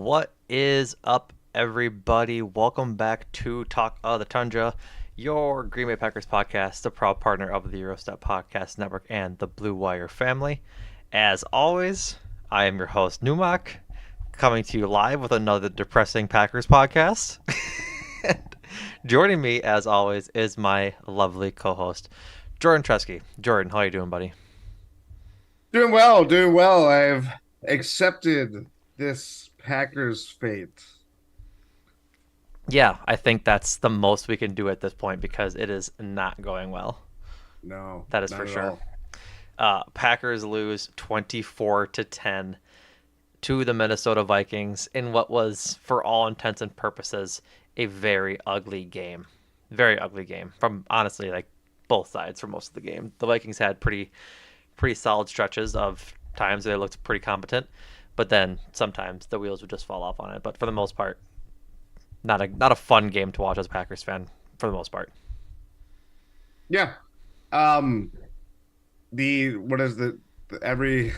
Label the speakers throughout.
Speaker 1: What is up, everybody? Welcome back to Talk of the Tundra, your Green Bay Packers podcast, the proud partner of the Eurostep Podcast Network and the Blue Wire family. As always, I am your host, Numak, coming to you live with another depressing Packers podcast. And joining me, as always, is my lovely co-host, Jordan Tresky. Jordan, how are you doing, buddy?
Speaker 2: Doing well, doing well. I've accepted this Packers fate.
Speaker 1: Yeah, I think that's the most we can do at this point because it is not going well.
Speaker 2: No,
Speaker 1: That is for
Speaker 2: not at
Speaker 1: sure.
Speaker 2: all.
Speaker 1: Packers lose 24-10 to the Minnesota Vikings in what was, for all intents and purposes, a very ugly game. Very ugly game from honestly like both sides for most of the game. The Vikings had pretty solid stretches of times where they looked pretty competent, but then sometimes the wheels would just fall off on it. But for the most part, not a fun game to watch as a Packers fan for the most part.
Speaker 2: Yeah. Um, the what is every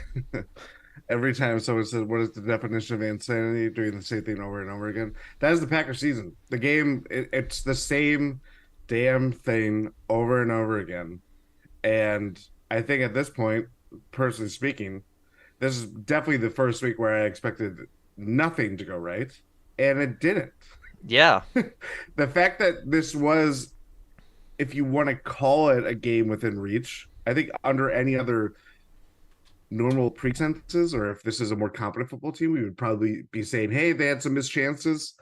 Speaker 2: every time someone says what is the definition of insanity, doing the same thing over and over again? That is the Packers season. The game, it's the same damn thing over and over again. And I think at this point, personally speaking, this is definitely the first week where I expected nothing to go right, and it didn't.
Speaker 1: Yeah,
Speaker 2: The fact that this was, if you want to call it a game within reach, I think under any other normal pretenses, or if this is a more competent football team, we would probably be saying, hey, they had some missed chances,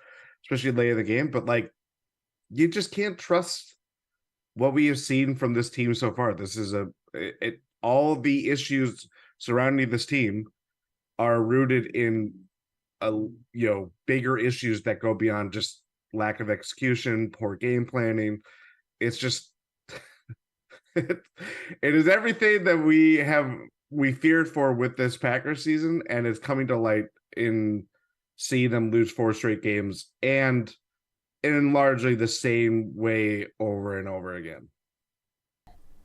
Speaker 2: especially late in the game. But like, you just can't trust what we have seen from this team so far. This is all the issues surrounding this team are rooted in bigger issues that go beyond just lack of execution, poor game planning. It's just it, it is everything that we feared for with this Packers season, and it's coming to light in seeing them lose four straight games and in largely the same way over and over again.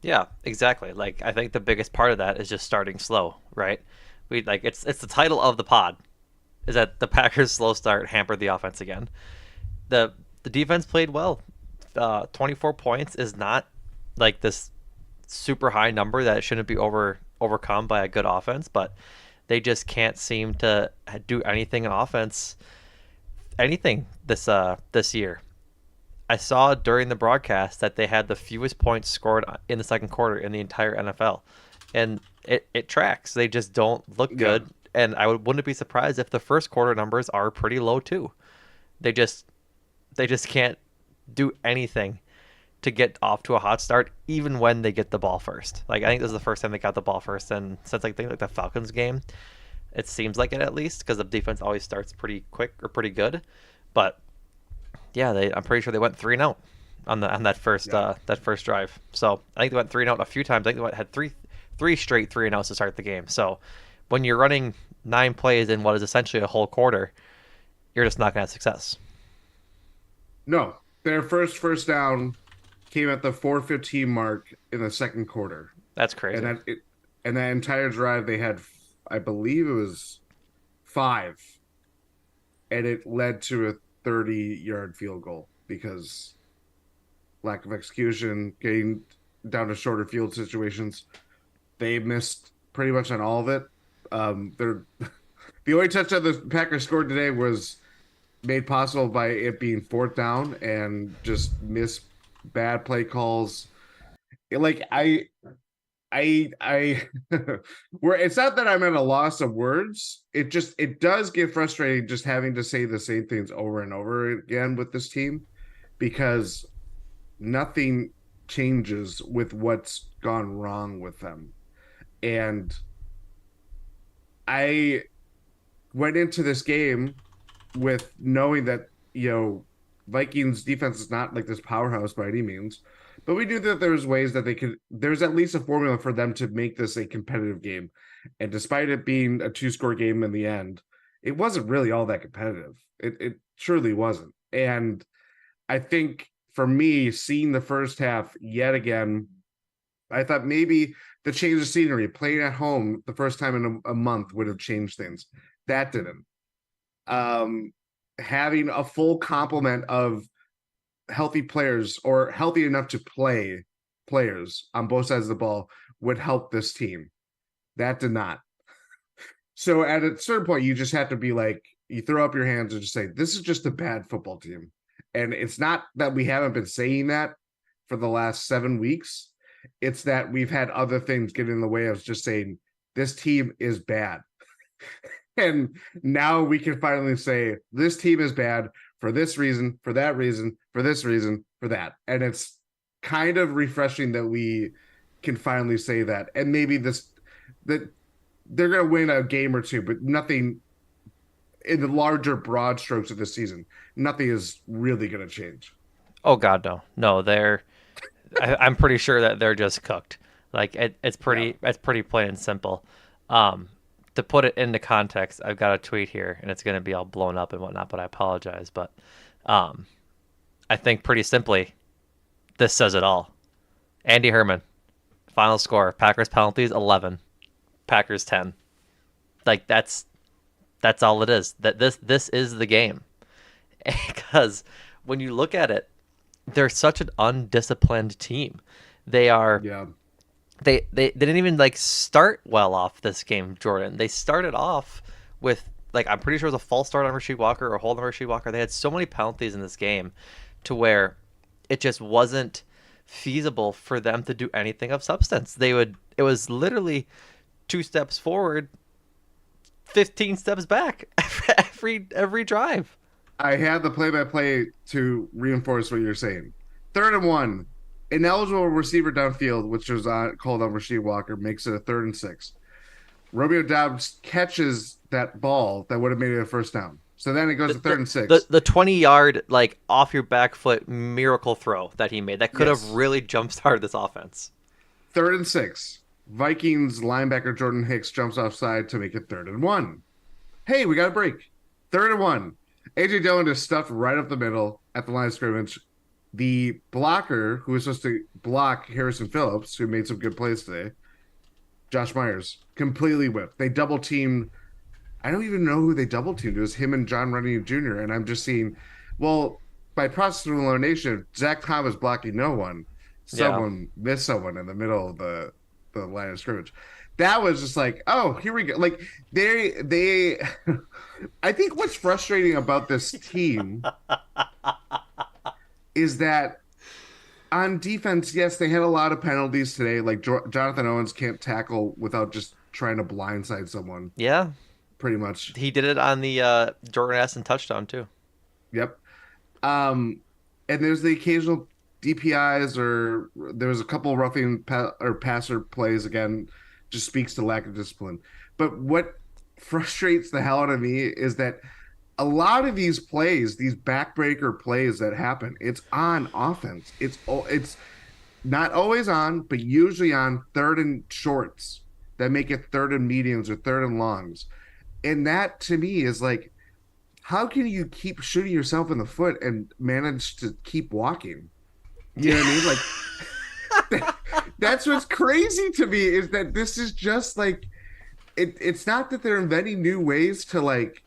Speaker 1: yeah, exactly. Like I think the biggest part of that is just starting slow, right? We like it's the title of the pod is that the Packers' slow start hampered the offense again. the The defense played well. 24 points is not like this super high number that shouldn't be overcome by a good offense, but they just can't seem to do anything in offense, anything this year. I saw during the broadcast that they had the fewest points scored in the second quarter in the entire NFL, and it tracks. They just don't look
Speaker 2: Yeah.
Speaker 1: good, and wouldn't be surprised if the first quarter numbers are pretty low too. They just they just can't do anything to get off to a hot start, even when they get the ball first. Like I think this is the first time they got the ball first, and since like the Falcons game, it seems like it at least because the defense always starts pretty quick or pretty good. But yeah, I'm pretty sure they went 3-0 on
Speaker 2: Yeah.
Speaker 1: that first drive. So I think they went 3-0 a few times. I think had three straight 3-0 to start the game. So when you're running 9 plays in what is essentially a whole quarter, you're just not going to have success.
Speaker 2: No, their first down came at the 4:15 mark in the second quarter.
Speaker 1: That's
Speaker 2: And
Speaker 1: crazy.
Speaker 2: that entire drive they had, I believe it was five, and it led to a 30-yard field goal because lack of execution, getting down to shorter field situations. They missed pretty much on all of it. They're the only touchdown the Packers scored today was made possible by it being fourth down and just miss bad play calls. Like I where it's not that I'm at a loss of words. It does get frustrating just having to say the same things over and over again with this team because nothing changes with what's gone wrong with them. And I went into this game with knowing that, Vikings defense is not like this powerhouse by any means, but we knew that there's ways that there's at least a formula for them to make this a competitive game. And despite it being a two-score game in the end, it wasn't really all that competitive. It surely wasn't. And I think for me, seeing the first half yet again, I thought maybe the change of scenery, playing at home the first time in a month would have changed things. That didn't. um, having a full complement of healthy players or healthy enough to play players on both sides of the ball would help this team. That did not. So at a certain point, you just have to be like, you throw up your hands and just say, this is just a bad football team. And it's not that we haven't been saying that for the last 7 weeks. It's that we've had other things get in the way of just saying, this team is bad. And now we can finally say, this team is bad for this reason, for that reason, for this reason, for that. And it's kind of refreshing that we can finally say that. And maybe that they're going to win a game or two, but nothing in the larger broad strokes of the season. Nothing is really going to change.
Speaker 1: Oh God, no, no. I'm pretty sure that they're just cooked. Like
Speaker 2: Yeah.
Speaker 1: it's pretty plain and simple. Um, to put it into context, I've got a tweet here, and it's gonna be all blown up and whatnot. But I apologize. But um, I think pretty simply, this says it all. Andy Herman, final score: Packers penalties 11, Packers 10. Like that's all it is. That this is the game. Because when you look at it, they're such an undisciplined team. They are
Speaker 2: Yeah.
Speaker 1: they didn't even like start well off this game, Jordan. They started off with like I'm pretty sure it was a false start on Rasheed Walker or a hold on Rasheed Walker. They had so many penalties in this game to where it just wasn't feasible for them to do anything of substance. It was literally 2 steps forward, 15 steps back every drive.
Speaker 2: I had the play by play to reinforce what you're saying. 3rd and 1. Ineligible receiver downfield, which was called on Rasheed Walker, makes it a 3rd and 6. Romeo Dobbs catches that ball that would have made it a first down. So then it goes
Speaker 1: The,
Speaker 2: to
Speaker 1: the,
Speaker 2: third and
Speaker 1: the,
Speaker 2: six.
Speaker 1: the 20-yard like off your back foot miracle throw that he made that could have
Speaker 2: Yes.
Speaker 1: really jump started this offense.
Speaker 2: 3rd and 6. Vikings linebacker Jordan Hicks jumps offside to make it 3rd and 1. Hey, we got a break. 3rd and 1. AJ Dillon is stuffed right up the middle at the line of scrimmage. The blocker who was supposed to block Harrison Phillips, who made some good plays today, Josh Myers, completely whipped. They double teamed. I don't even know who they double teamed. It was him and John Running Jr. And I'm just seeing, well, by process of elimination, Zach Thomas blocking no one.
Speaker 1: Yeah.
Speaker 2: Someone missed someone in the middle of the line of scrimmage. That was just like, oh, here we go. Like they I think what's frustrating about this team is that on defense, yes, they had a lot of penalties today. Like Jonathan Owens can't tackle without just trying to blindside someone,
Speaker 1: Yeah.
Speaker 2: pretty much.
Speaker 1: He did it on the Jordan Addison touchdown too.
Speaker 2: Yep. Um, and there's the occasional DPIs, or there was a couple roughing or passer plays. Again, just speaks to lack of discipline. But what frustrates the hell out of me is that a lot of these plays, these backbreaker plays that happen, it's on offense. It's not always on, but usually on third and shorts that make it third and mediums or third and longs. And that to me is like, how can you keep shooting yourself in the foot and manage to keep walking? You know what I mean? Like that's what's crazy to me is that this is just like it's not that they're inventing new ways to like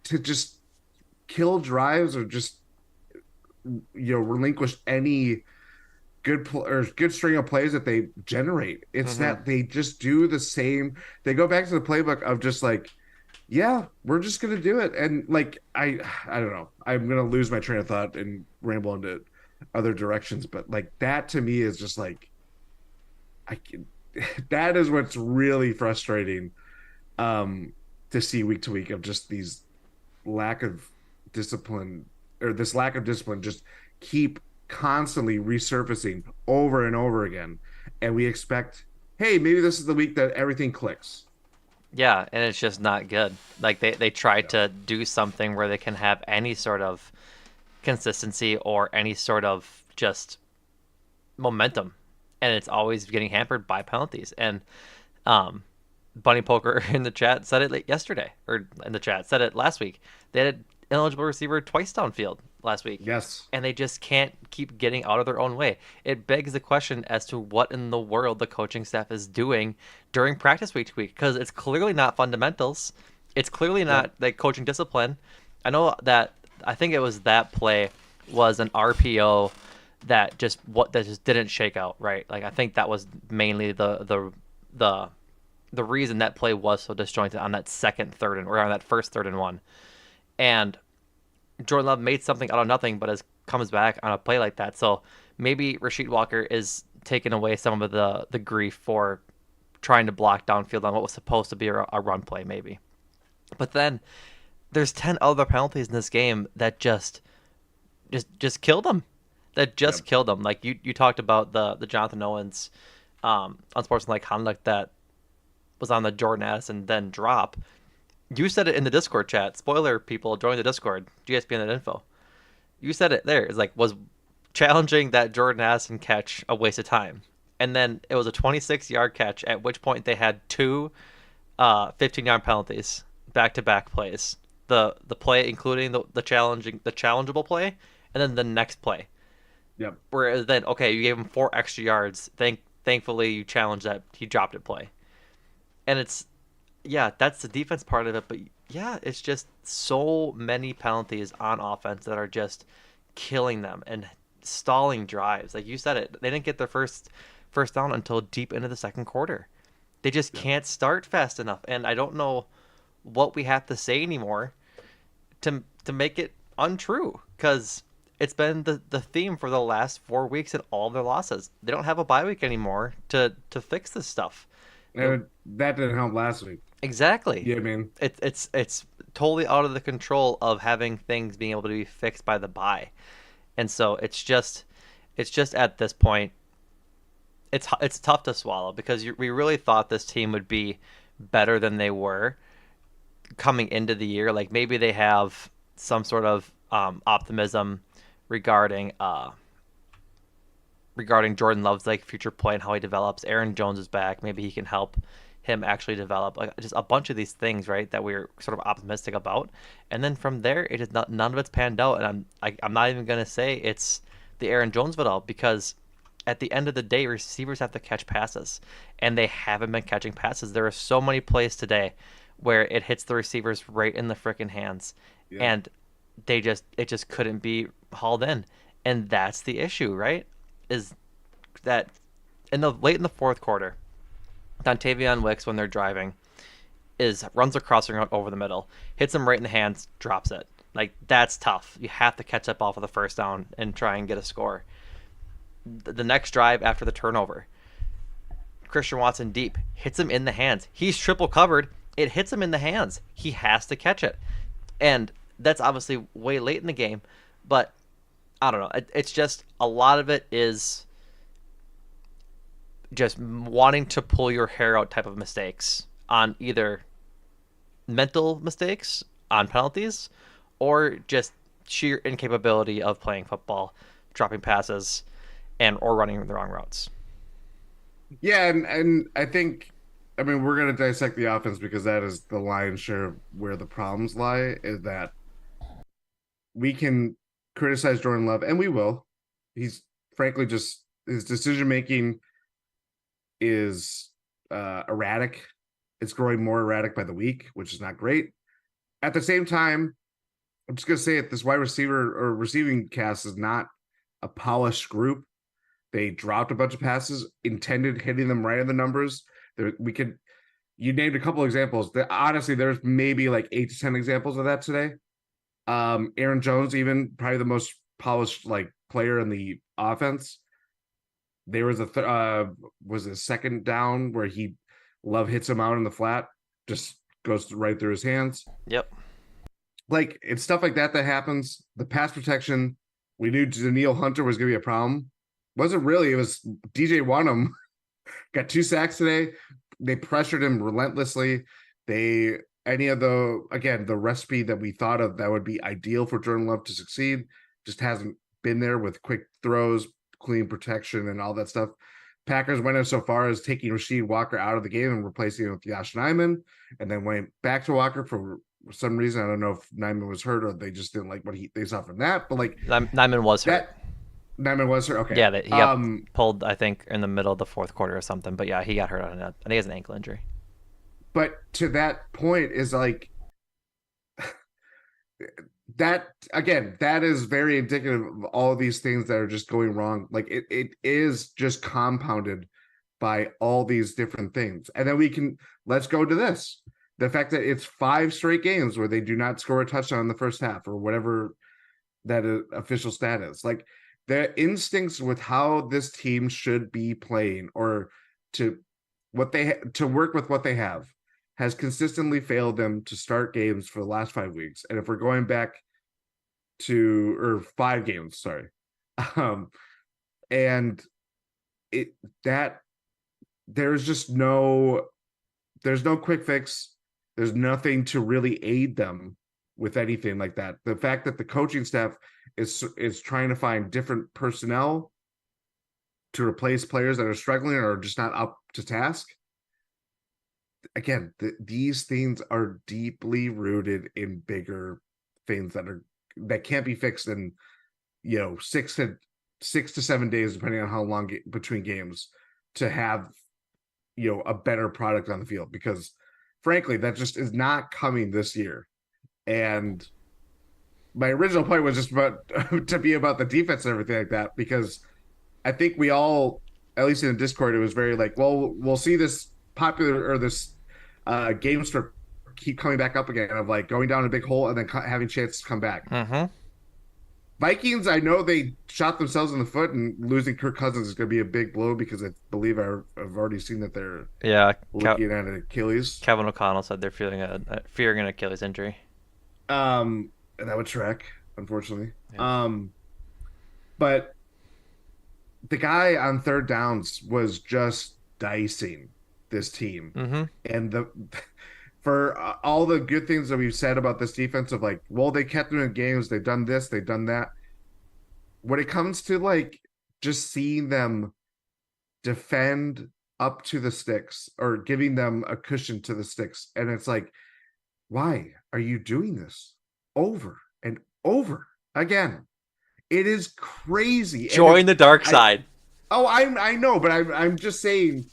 Speaker 2: to just kill drives or just relinquish any or good string of plays that they generate. It's
Speaker 1: Mm-hmm.
Speaker 2: that they just do the same. They go back to the playbook of just like, yeah, we're just gonna do it. And like I don't know. I'm gonna lose my train of thought and ramble into other directions. But like that to me is just like I can that is what's really frustrating um to see week to week of just these lack of discipline or this lack of discipline just keep constantly resurfacing over and over again. And we expect, hey, maybe this is the week that everything clicks.
Speaker 1: Yeah, and it's just not good. Like they try
Speaker 2: Yeah.
Speaker 1: to do something where they can have any sort of consistency or any sort of just momentum, and it's always getting hampered by penalties. And um, Bunny Poker in the chat said it yesterday, or in the chat said it last week. They had an ineligible receiver twice downfield last week,
Speaker 2: Yes.
Speaker 1: and they just can't keep getting out of their own way. It begs the question as to what in the world the coaching staff is doing during practice week to week, because it's clearly not fundamentals. It's clearly
Speaker 2: Yep.
Speaker 1: not like coaching discipline. I know that I think it was that play was an RPO that just didn't shake out right. Like I think that was mainly the the reason that play was so disjointed on that second third and or on that first third and one. And Jordan Love made something out of nothing, but has comes back on a play like that. So maybe Rasheed Walker is taking away some of the grief for trying to block downfield on what was supposed to be a run play, maybe. But then there's 10 other penalties in this game that just killed him. That just
Speaker 2: Yep.
Speaker 1: killed him. Like you talked about the Jonathan Owens unsportsmanlike conduct that was on the Jordan Addison then drop. You said it in the Discord chat. Spoiler, people, join the Discord. GSPN info. You said it there. It's like was challenging that Jordan Addison catch a waste of time. And then it was a 26-yard catch, at which point they had two 15-yard penalties, back-to-back plays. The play including the challengeable play, and then the next play.
Speaker 2: Yep.
Speaker 1: Whereas then, okay, you gave him 4 extra yards. Thankfully you challenged that he dropped it play. And it's yeah, that's the defense part of it, but yeah, it's just so many penalties on offense that are just killing them and stalling drives. Like you said it, they didn't get their first down until deep into the second quarter. They just
Speaker 2: Yep.
Speaker 1: can't start fast enough, and I don't know what we have to say anymore to make it untrue because it's been the theme for the last 4 weeks in all their losses. They don't have a bye week anymore to fix this stuff. The
Speaker 2: That didn't help last week.
Speaker 1: Exactly.
Speaker 2: Yeah, I mean,
Speaker 1: It's totally out of the control of having things being able to be fixed by the buy, and so it's just at this point it's tough to swallow because we really thought this team would be better than they were coming into the year. Like maybe they have some sort of optimism regarding regarding Jordan Love's like future play and how he develops. Aaron Jones is back. Maybe he can help him actually develop like just a bunch of these things, right? That we're sort of optimistic about. And then from there, it is not none of it's panned out. And I'm not even gonna say it's the Aaron Jones of it all because at the end of the day, receivers have to catch passes, and they haven't been catching passes. There are so many plays today where it hits the receivers right in the freaking hands,
Speaker 2: yep.
Speaker 1: and it just couldn't be hauled in, and that's the issue, right? Is that in the late in the fourth quarter, Dontavion Wicks when they're driving is runs a crossing route over the middle, hits him right in the hands, drops it. Like that's tough. You have to catch up off of the first down and try and get a score. The next drive after the turnover, Christian Watson deep hits him in the hands. He's triple covered. It hits him in the hands. He has to catch it, and that's obviously way late in the game. But I don't know. It's just a lot of it is just wanting to pull your hair out type of mistakes on either mental mistakes on penalties or just sheer incapability of playing football, dropping passes, and or running the wrong routes.
Speaker 2: Yeah, and I think, I mean, we're gonna dissect the offense because that is the lion's share of where the problems lie. Is that we can criticize Jordan Love, and we will. He's frankly just his decision making is erratic. It's growing more erratic by the week, which is not great. At the same time, I'm just gonna say it: this wide receiver or receiving cast is not a polished group. They dropped a bunch of passes, intended hitting them right in the numbers. We could, you named a couple examples. Honestly, there's maybe like 8 to 10 examples of that today. Aaron Jones, even probably the most polished like player in the offense. There was was a second down where he Love hits him out in the flat, just goes right through his hands.
Speaker 1: Yep.
Speaker 2: Like it's stuff like that that happens. The pass protection, we knew Daniil Hunter was going to be a problem. Wasn't really. It was DJ Wanham got 2 sacks today. They pressured him relentlessly. They any of the recipe that we thought of that would be ideal for Jordan Love to succeed just hasn't been there with quick throws, clean protection, and all that stuff. Packers went in so far as taking Rasheed Walker out of the game and replacing him with Josh Nyman, and then went back to Walker for some reason. I don't know if Nyman was hurt or they just didn't like what they saw from that. But like
Speaker 1: Nyman was hurt.
Speaker 2: that, Nyman was hurt. Okay.
Speaker 1: Yeah, that he got pulled, I think, in the middle of the fourth quarter or something. But yeah, he got hurt on it. I think it's an ankle injury.
Speaker 2: But to that point is like that again, that is very indicative of all these things that are just going wrong. Like it is just compounded by all these different things. And then let's go to this. The fact that it's 5 straight games where they do not score a touchdown in the first half or whatever that official stat is. Like their instincts with how this team should be playing or to to work with what they have has consistently failed them to start games for the last 5 weeks. And if we're going back to or 5 games, sorry. Um and it that there's just there's no quick fix. There's nothing to really aid them with anything like that. The fact that the coaching staff is trying to find different personnel to replace players that are struggling or just not up to task. Again, these things are deeply rooted in bigger things that can't be fixed in 6 to 7 days, depending on how long between games, to have a better product on the field. Because frankly, that just is not coming this year. And my original point was just about to be about the defense and everything like that, because I think we all, at least in the Discord, it was very like, well, we'll see this popular or this game script keep coming back up again of like going down a big hole and then having chances to come back.
Speaker 1: Mm-hmm.
Speaker 2: Vikings, I know they shot themselves in the foot, and losing Kirk Cousins is going to be a big blow because I believe I've already seen that they're
Speaker 1: Yeah,
Speaker 2: looking at an Achilles.
Speaker 1: Kevin O'Connell said they're fearing an Achilles injury.
Speaker 2: And that would track, unfortunately.
Speaker 1: Yep.
Speaker 2: But the guy on third downs was just dicing this team,
Speaker 1: Mm-hmm.
Speaker 2: and for all the good things that we've said about this defense of like, well, they kept them in games, they've done this, they've done that. When it comes to like just seeing them defend up to the sticks or giving them a cushion to the sticks, and it's like, why are you doing this over and over again? It is crazy. And
Speaker 1: Join the dark
Speaker 2: I
Speaker 1: side.
Speaker 2: I know, but I'm just saying.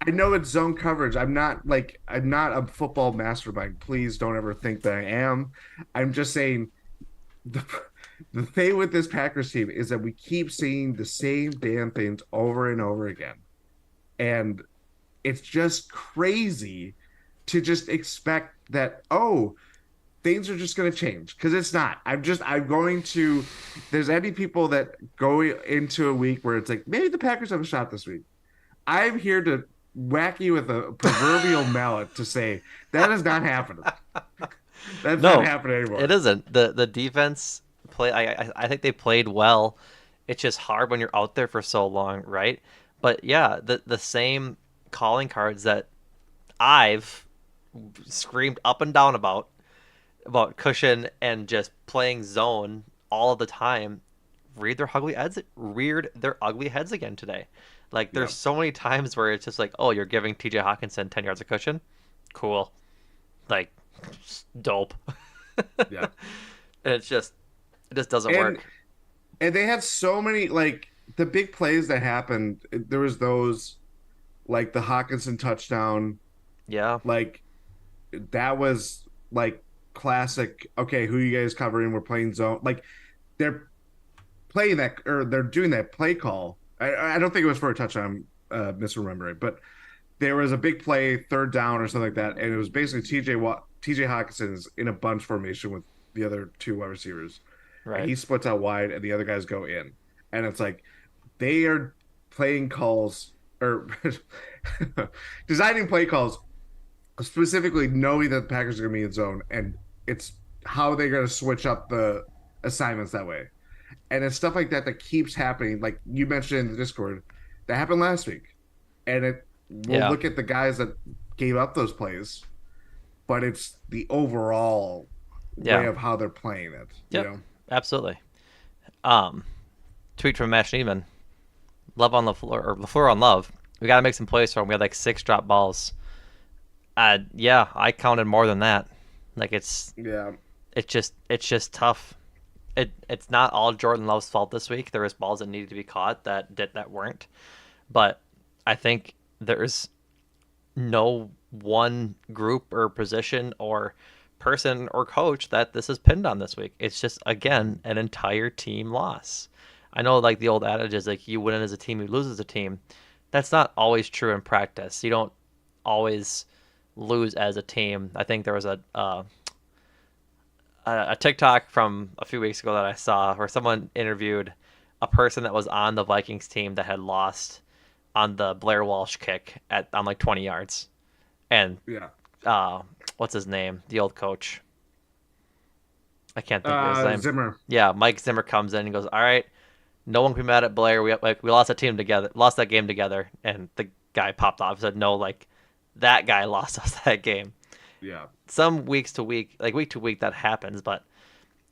Speaker 2: I know it's zone coverage. I'm not a football mastermind. Please don't ever think that I am. I'm just saying the the thing with this Packers team is that we keep seeing the same damn things over and over again. And it's just crazy to just expect that, oh, things are just going to change, because it's not. I'm going to, there's any people that go into a week where it's like, maybe the Packers have a shot this week. I'm here to whack you with a proverbial mallet to say that is not happening. That's not
Speaker 1: No,
Speaker 2: happening
Speaker 1: it
Speaker 2: anymore.
Speaker 1: isn't. The defense play. I think they played well. It's just hard when you're out there for so long, right? But yeah, the same calling cards that I've screamed up and down about cushion and just playing zone all of the time reared their ugly heads again today. Like there's
Speaker 2: Yeah.
Speaker 1: so many times where it's just like, oh, you're giving TJ Hawkinson 10 yards of cushion, cool, like dope.
Speaker 2: Yeah.
Speaker 1: And it just doesn't
Speaker 2: And
Speaker 1: work.
Speaker 2: and they had so many, like, the big plays that happened. There was those, like the Hawkinson touchdown,
Speaker 1: Yeah,
Speaker 2: like that was like classic. Okay, who you guys covering? We're playing zone. Like they're playing that, or they're doing that play call. I don't think it was for a touchdown. Misremembering, but there was a big play, third down or something like that, and it was basically TJ Hawkinson is in a bunch formation with the other two wide receivers, and
Speaker 1: right.
Speaker 2: he splits out wide, and the other guys go in, and it's like they are playing calls or designing play calls specifically knowing that the Packers are going to be in zone, and it's how they're going to switch up the assignments that way. And it's stuff like that that keeps happening. Like you mentioned in the Discord, that happened last week. And we'll
Speaker 1: Yeah,
Speaker 2: look at the guys that gave up those plays, but it's the overall way
Speaker 1: yeah,
Speaker 2: of how they're playing it,
Speaker 1: yep, absolutely. Um, Tweet from Matt Schneeman. Love on the floor, or LaFleur on Love. We got to make some plays for him. We had like 6 drop balls. Yeah, I counted more than that. Like
Speaker 2: Yeah.
Speaker 1: it's just tough. It's not all Jordan Love's fault this week. There was balls that needed to be caught that weren't. But I think there's no one group or position or person or coach that this is pinned on this week. It's just again an entire team loss. I know like the old adage is like you win as a team, you lose as a team. That's not always true in practice. You don't always lose as a team. I think there was a TikTok from a few weeks ago that I saw where someone interviewed a person that was on the Vikings team that had lost on the Blair Walsh kick at on like 20 yards. And
Speaker 2: Yeah.
Speaker 1: uh, what's his name? The old coach. I can't think of his name.
Speaker 2: Zimmer.
Speaker 1: Yeah, Mike Zimmer comes in and goes, "All right, no one can be mad at Blair. We lost that team together, lost that game together." And the guy popped off and said, "No, like that guy lost us that game."
Speaker 2: Yeah.
Speaker 1: Some weeks to week, like week to week, that happens, but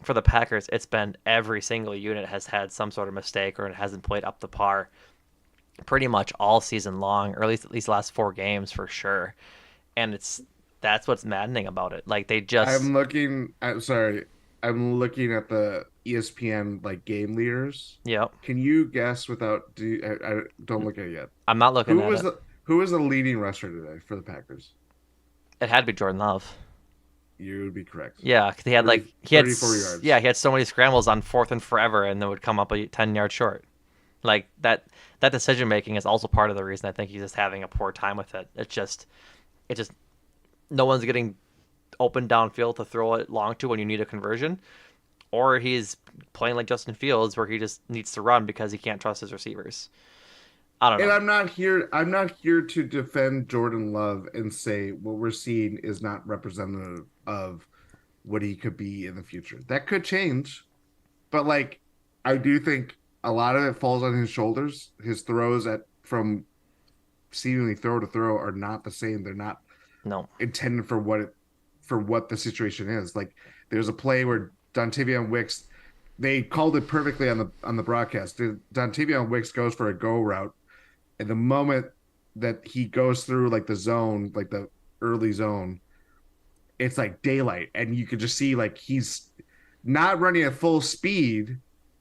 Speaker 1: for the Packers, it's been every single unit has had some sort of mistake or it hasn't played up to par pretty much all season long, or at least the last 4 games for sure. And that's what's maddening about it. Like they just,
Speaker 2: I'm sorry. I'm looking at the ESPN like game leaders.
Speaker 1: yep.
Speaker 2: Can you guess without I don't look at it yet.
Speaker 1: I'm not looking
Speaker 2: Who
Speaker 1: at
Speaker 2: was
Speaker 1: it.
Speaker 2: the leading rusher today for the Packers?
Speaker 1: It had to be Jordan Love.
Speaker 2: You would be correct.
Speaker 1: Yeah, 'cause he had
Speaker 2: 30,
Speaker 1: like
Speaker 2: 34 yards.
Speaker 1: yeah, he had so many scrambles on fourth and forever, and then would come up a 10 yard short. Like that decision making is also part of the reason I think he's just having a poor time with it. It just no one's getting open downfield to throw it long to when you need a conversion, or he's playing like Justin Fields where he just needs to run because he can't trust his receivers. I don't
Speaker 2: And
Speaker 1: know.
Speaker 2: I'm not here to defend Jordan Love and say what we're seeing is not representative of what he could be in the future. That could change, but like I do think a lot of it falls on his shoulders. His throws at from seemingly throw to throw are not the same. They're not
Speaker 1: No.
Speaker 2: intended for what the situation is. Like there's a play where Dontavion Wicks, they called it perfectly on the broadcast. Dontavion Wicks goes for a go route, and the moment that he goes through like the zone, like the early zone, it's like daylight, and you could just see like he's not running at full speed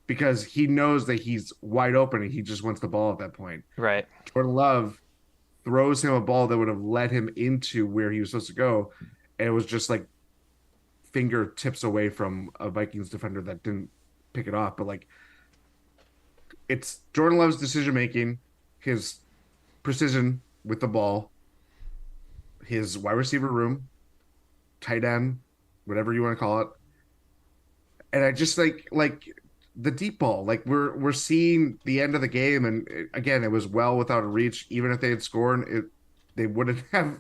Speaker 2: because he knows that he's wide open and he just wants the ball at that point.
Speaker 1: Right.
Speaker 2: Jordan Love throws him a ball that would have led him into where he was supposed to go, and it was just like fingertips away from a Vikings defender that didn't pick it off. But like it's Jordan Love's decision making, his precision with the ball, his wide receiver room, tight end, whatever you want to call it. And I just like the deep ball. Like we're seeing the end of the game, and again, it was well without a reach. Even if they had scored, they wouldn't have.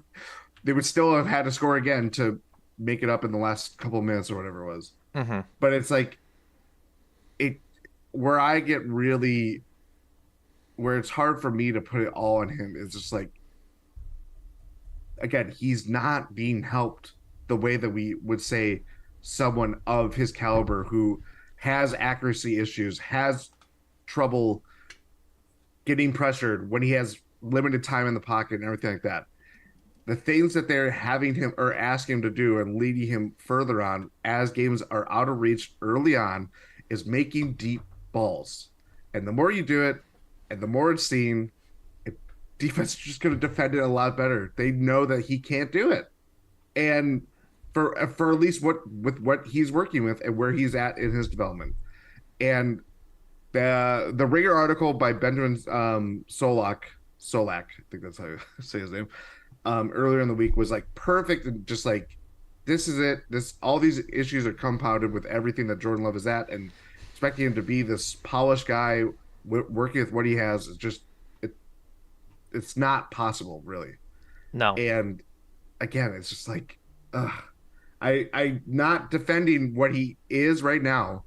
Speaker 2: They would still have had to score again to make it up in the last couple of minutes or whatever it was.
Speaker 1: Mm-hmm.
Speaker 2: But it's like it where I get really where it's hard for me to put it all on him is just like again, he's not being helped the way that we would say someone of his caliber who has accuracy issues, has trouble getting pressured when he has limited time in the pocket and everything like that. The things that they're having him or asking him to do and leading him further on as games are out of reach early on is making deep balls. And the more you do it and the more it's seen, defense is just going to defend it a lot better. They know that he can't do it. And for at least what he's working with and where he's at in his development. And the Ringer article by Benjamin Solak, I think that's how you say his name, earlier in the week was like perfect and just like this is it. This all these issues are compounded with everything that Jordan Love is at, and expecting him to be this polished guy working with what he has is just it's not possible really.
Speaker 1: No.
Speaker 2: And again, it's just like I'm not defending what he is right now,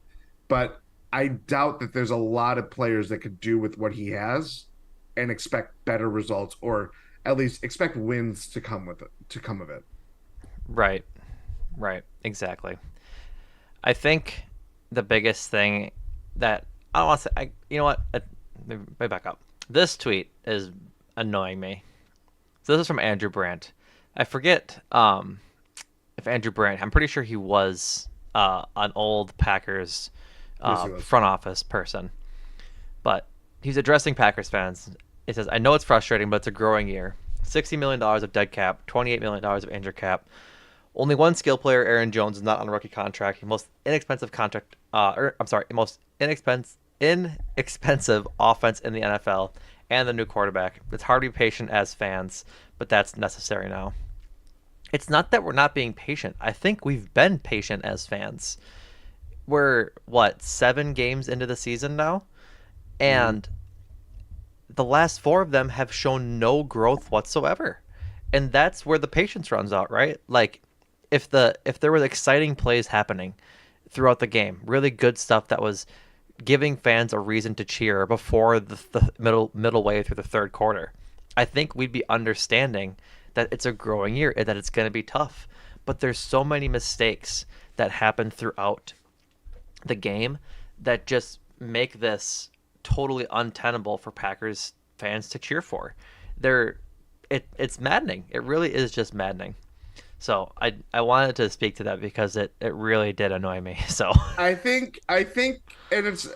Speaker 2: but I doubt that there's a lot of players that could do with what he has and expect better results or at least expect wins to come of it.
Speaker 1: Right. Right. Exactly. I think the biggest thing that I don't want to say, you know what? Let me back up. This tweet is annoying me. So this is from Andrew Brandt. I forget if Andrew Brandt. I'm pretty sure he was an old Packers
Speaker 2: Yes, he was.
Speaker 1: front office person, but he's addressing Packers fans. It says, "I know it's frustrating, but it's a growing year. $60 million of dead cap, $28 million of injured cap. Only one skill player, Aaron Jones, is not on a rookie contract. The most inexpensive contract, I'm sorry, most inexpensive offense in the NFL, and the new quarterback. It's hard to be patient as fans, but that's necessary now. It's not that we're not being patient. I think we've been patient as fans. We're what, 7 games into the season now,
Speaker 2: Mhm.
Speaker 1: and the last 4 of them have shown no growth whatsoever. And that's where the patience runs out, right? Like if there was exciting plays happening throughout the game, really good stuff that was giving fans a reason to cheer before the middle way through the third quarter, I think we'd be understanding that it's a growing year and that it's going to be tough. But there's so many mistakes that happen throughout the game that just make this totally untenable for Packers fans to cheer for. They're it's maddening. It really is just maddening. So I wanted to speak to that because it really did annoy me. So
Speaker 2: I think, and it's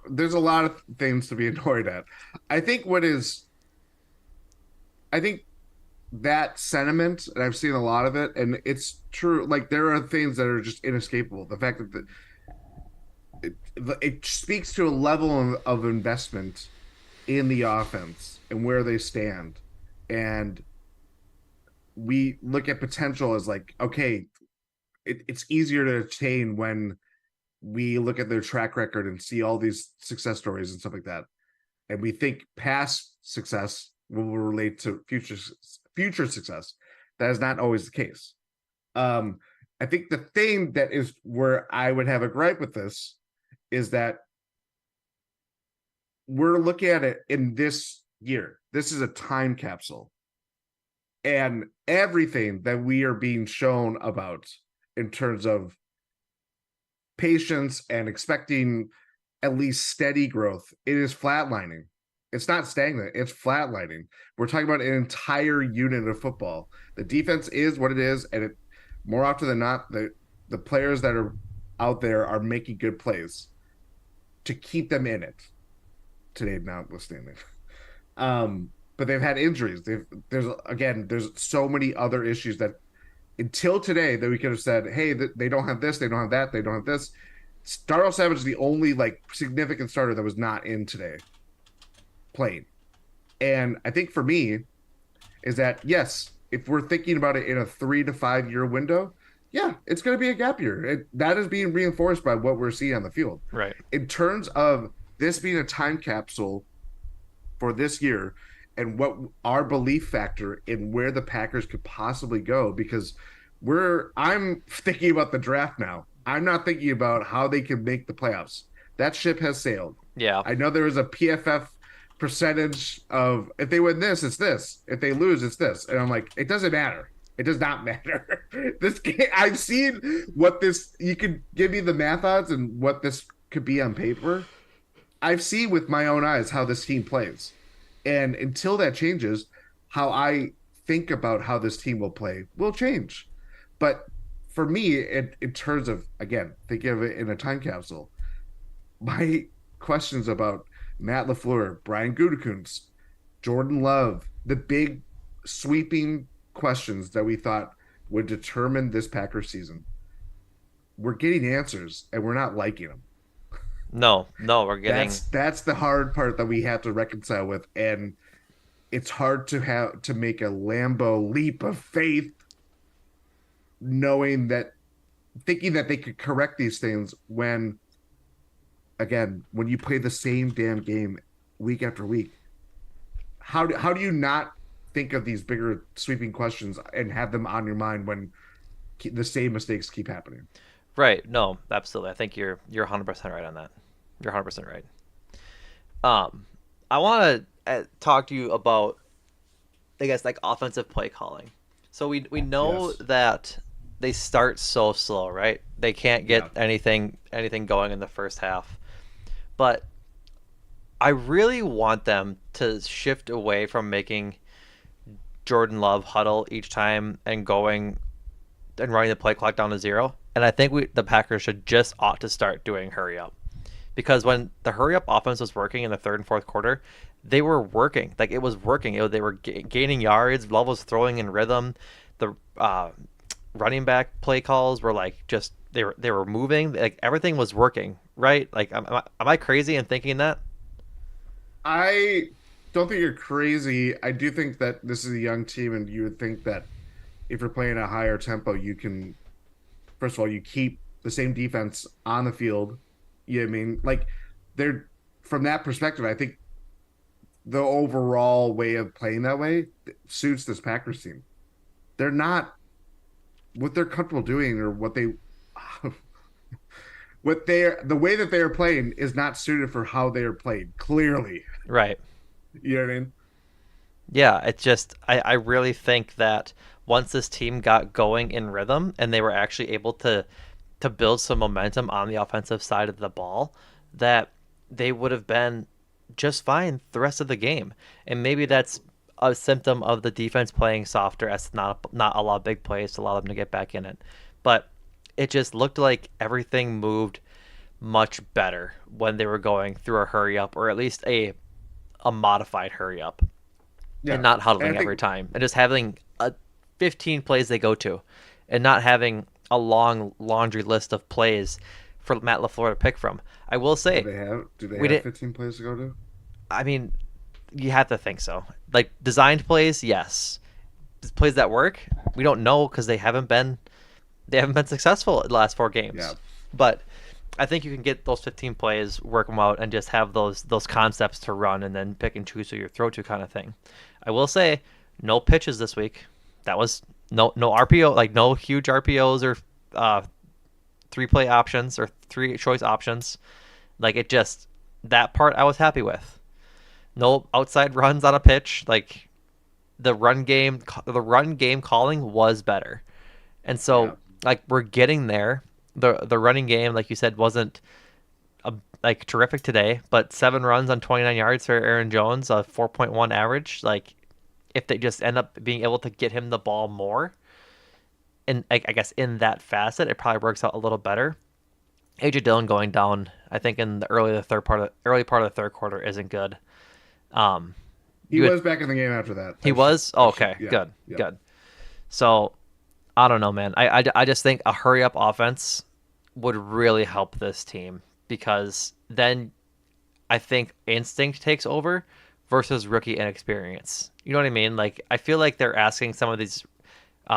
Speaker 2: there's a lot of things to be annoyed at. I think what is, I think that sentiment, and I've seen a lot of it, and it's true. Like there are things that are just inescapable. The fact that it speaks to a level of investment in the offense and where they stand, and we look at potential as like, okay, it's easier to attain when we look at their track record and see all these success stories and stuff like that, and we think past success will relate to future success. That is not always the case. Um, I think the thing that is where I would have a gripe with this is that we're looking at it in this year. This is a time capsule, and everything that we are being shown about in terms of patience and expecting at least steady growth, it is flatlining. It's not stagnant, it's flatlining. We're talking about an entire unit of football. The defense is what it is, and it more often than not, the players that are out there are making good plays to keep them in it. Today, notwithstanding, but they've had injuries. There's so many other issues that until today that we could have said, hey, they don't have this, they don't have that, they don't have this. Darnell Savage is the only like significant starter that was not in today playing. And I think for me is that yes, if we're thinking about it in a 3 to 5 year window, yeah, it's going to be a gap year. That is being reinforced by what we're seeing on the field.
Speaker 1: right.
Speaker 2: In terms of this being a time capsule for this year and what our belief factor in where the Packers could possibly go, because I'm thinking about the draft now. I'm not thinking about how they can make the playoffs. That ship has sailed.
Speaker 1: Yeah.
Speaker 2: I know there is a PFF percentage of if they win this, it's this. If they lose, it's this. And I'm like, it doesn't matter. It does not matter. This game, I've seen what this. You could give me the math odds and what this could be on paper. I've seen with my own eyes how this team plays. And until that changes, how I think about how this team will play will change. But for me, in terms of, again, thinking of it in a time capsule, my questions about Matt LaFleur, Brian Gutekunst, Jordan Love, the big sweeping questions that we thought would determine this Packers season, we're getting answers and we're not liking them.
Speaker 1: No, no, we're getting
Speaker 2: That's the hard part that we have to reconcile with, and it's hard to have to make a Lambo leap of faith, knowing that thinking that they could correct these things when, again, when you play the same damn game week after week, how do you not think of these bigger sweeping questions and have them on your mind when the same mistakes keep happening?
Speaker 1: right. No, absolutely. I think you're 100% right on that. You're 100% right. Um, I want to talk to you about, I guess, like offensive play calling. So we know
Speaker 2: Yes.
Speaker 1: that they start so slow, right? They can't get
Speaker 2: Yeah.
Speaker 1: anything going in the first half. But I really want them to shift away from making Jordan Love huddle each time and going and running the play clock down to 0. And I think the Packers should just ought to start doing hurry up, because when the hurry up offense was working in the third and fourth quarter, they were working. Like it was working. They were gaining yards. Love was throwing in rhythm. The running back play calls were like just they were moving, like everything was working, right? Like am I crazy in thinking that?
Speaker 2: I don't think you're crazy. I do think that this is a young team, and you would think that if you're playing a higher tempo, you can, first of all, you keep the same defense on the field. You know what I mean? Like, they're, from that perspective, I think the overall way of playing that way suits this Packers team. They're not, what they're comfortable doing, or what they the way that they are playing is not suited for how they are played, clearly.
Speaker 1: Right.
Speaker 2: You know what I mean?
Speaker 1: Yeah, it's just I really think that once this team got going in rhythm and they were actually able to build some momentum on the offensive side of the ball, that they would have been just fine the rest of the game. And maybe that's a symptom of the defense playing softer as not a lot of big plays to allow them to get back in it. But it just looked like everything moved much better when they were going through a hurry up, or at least a modified hurry up, and
Speaker 2: Yeah.
Speaker 1: not
Speaker 2: And
Speaker 1: huddling
Speaker 2: I
Speaker 1: every
Speaker 2: think
Speaker 1: time and just having 15 plays they go to, and not having a long laundry list of plays for Matt LaFleur to pick from. I will say
Speaker 2: do they
Speaker 1: we
Speaker 2: have
Speaker 1: didn't.
Speaker 2: 15 plays to go to?
Speaker 1: I mean, you have to think so. Like designed plays, yes. Plays that work, we don't know because they haven't been successful in the last four
Speaker 2: Yeah.
Speaker 1: games. But I think you can get those 15 plays, work them out, and just have those concepts to run, and then pick and choose who you throw to, kind of thing. I will say, no pitches this week. That was no RPO, like no huge RPOs or uh, three play options or three choice options. Like it just, that part I was happy with. No outside runs on a pitch. Like the run game calling was better. And
Speaker 2: Yeah.
Speaker 1: so like we're getting there. The running game, like you said, wasn't like terrific today, but 7 runs on 29 yards for Aaron Jones, a 4.1 average. Like if they just end up being able to get him the ball more, and I guess in that facet, it probably works out a little better. AJ Dillon going down, I think in the early part of the third quarter isn't good. Um,
Speaker 2: He
Speaker 1: you had,
Speaker 2: was back in the game after that.
Speaker 1: he was okay,
Speaker 2: Yeah.
Speaker 1: good,
Speaker 2: Yeah.
Speaker 1: good. So I don't know, man. I just think a hurry up offense would really help this team, because then I think instinct takes over versus rookie inexperience. You know what I mean? Like I feel like they're asking some of these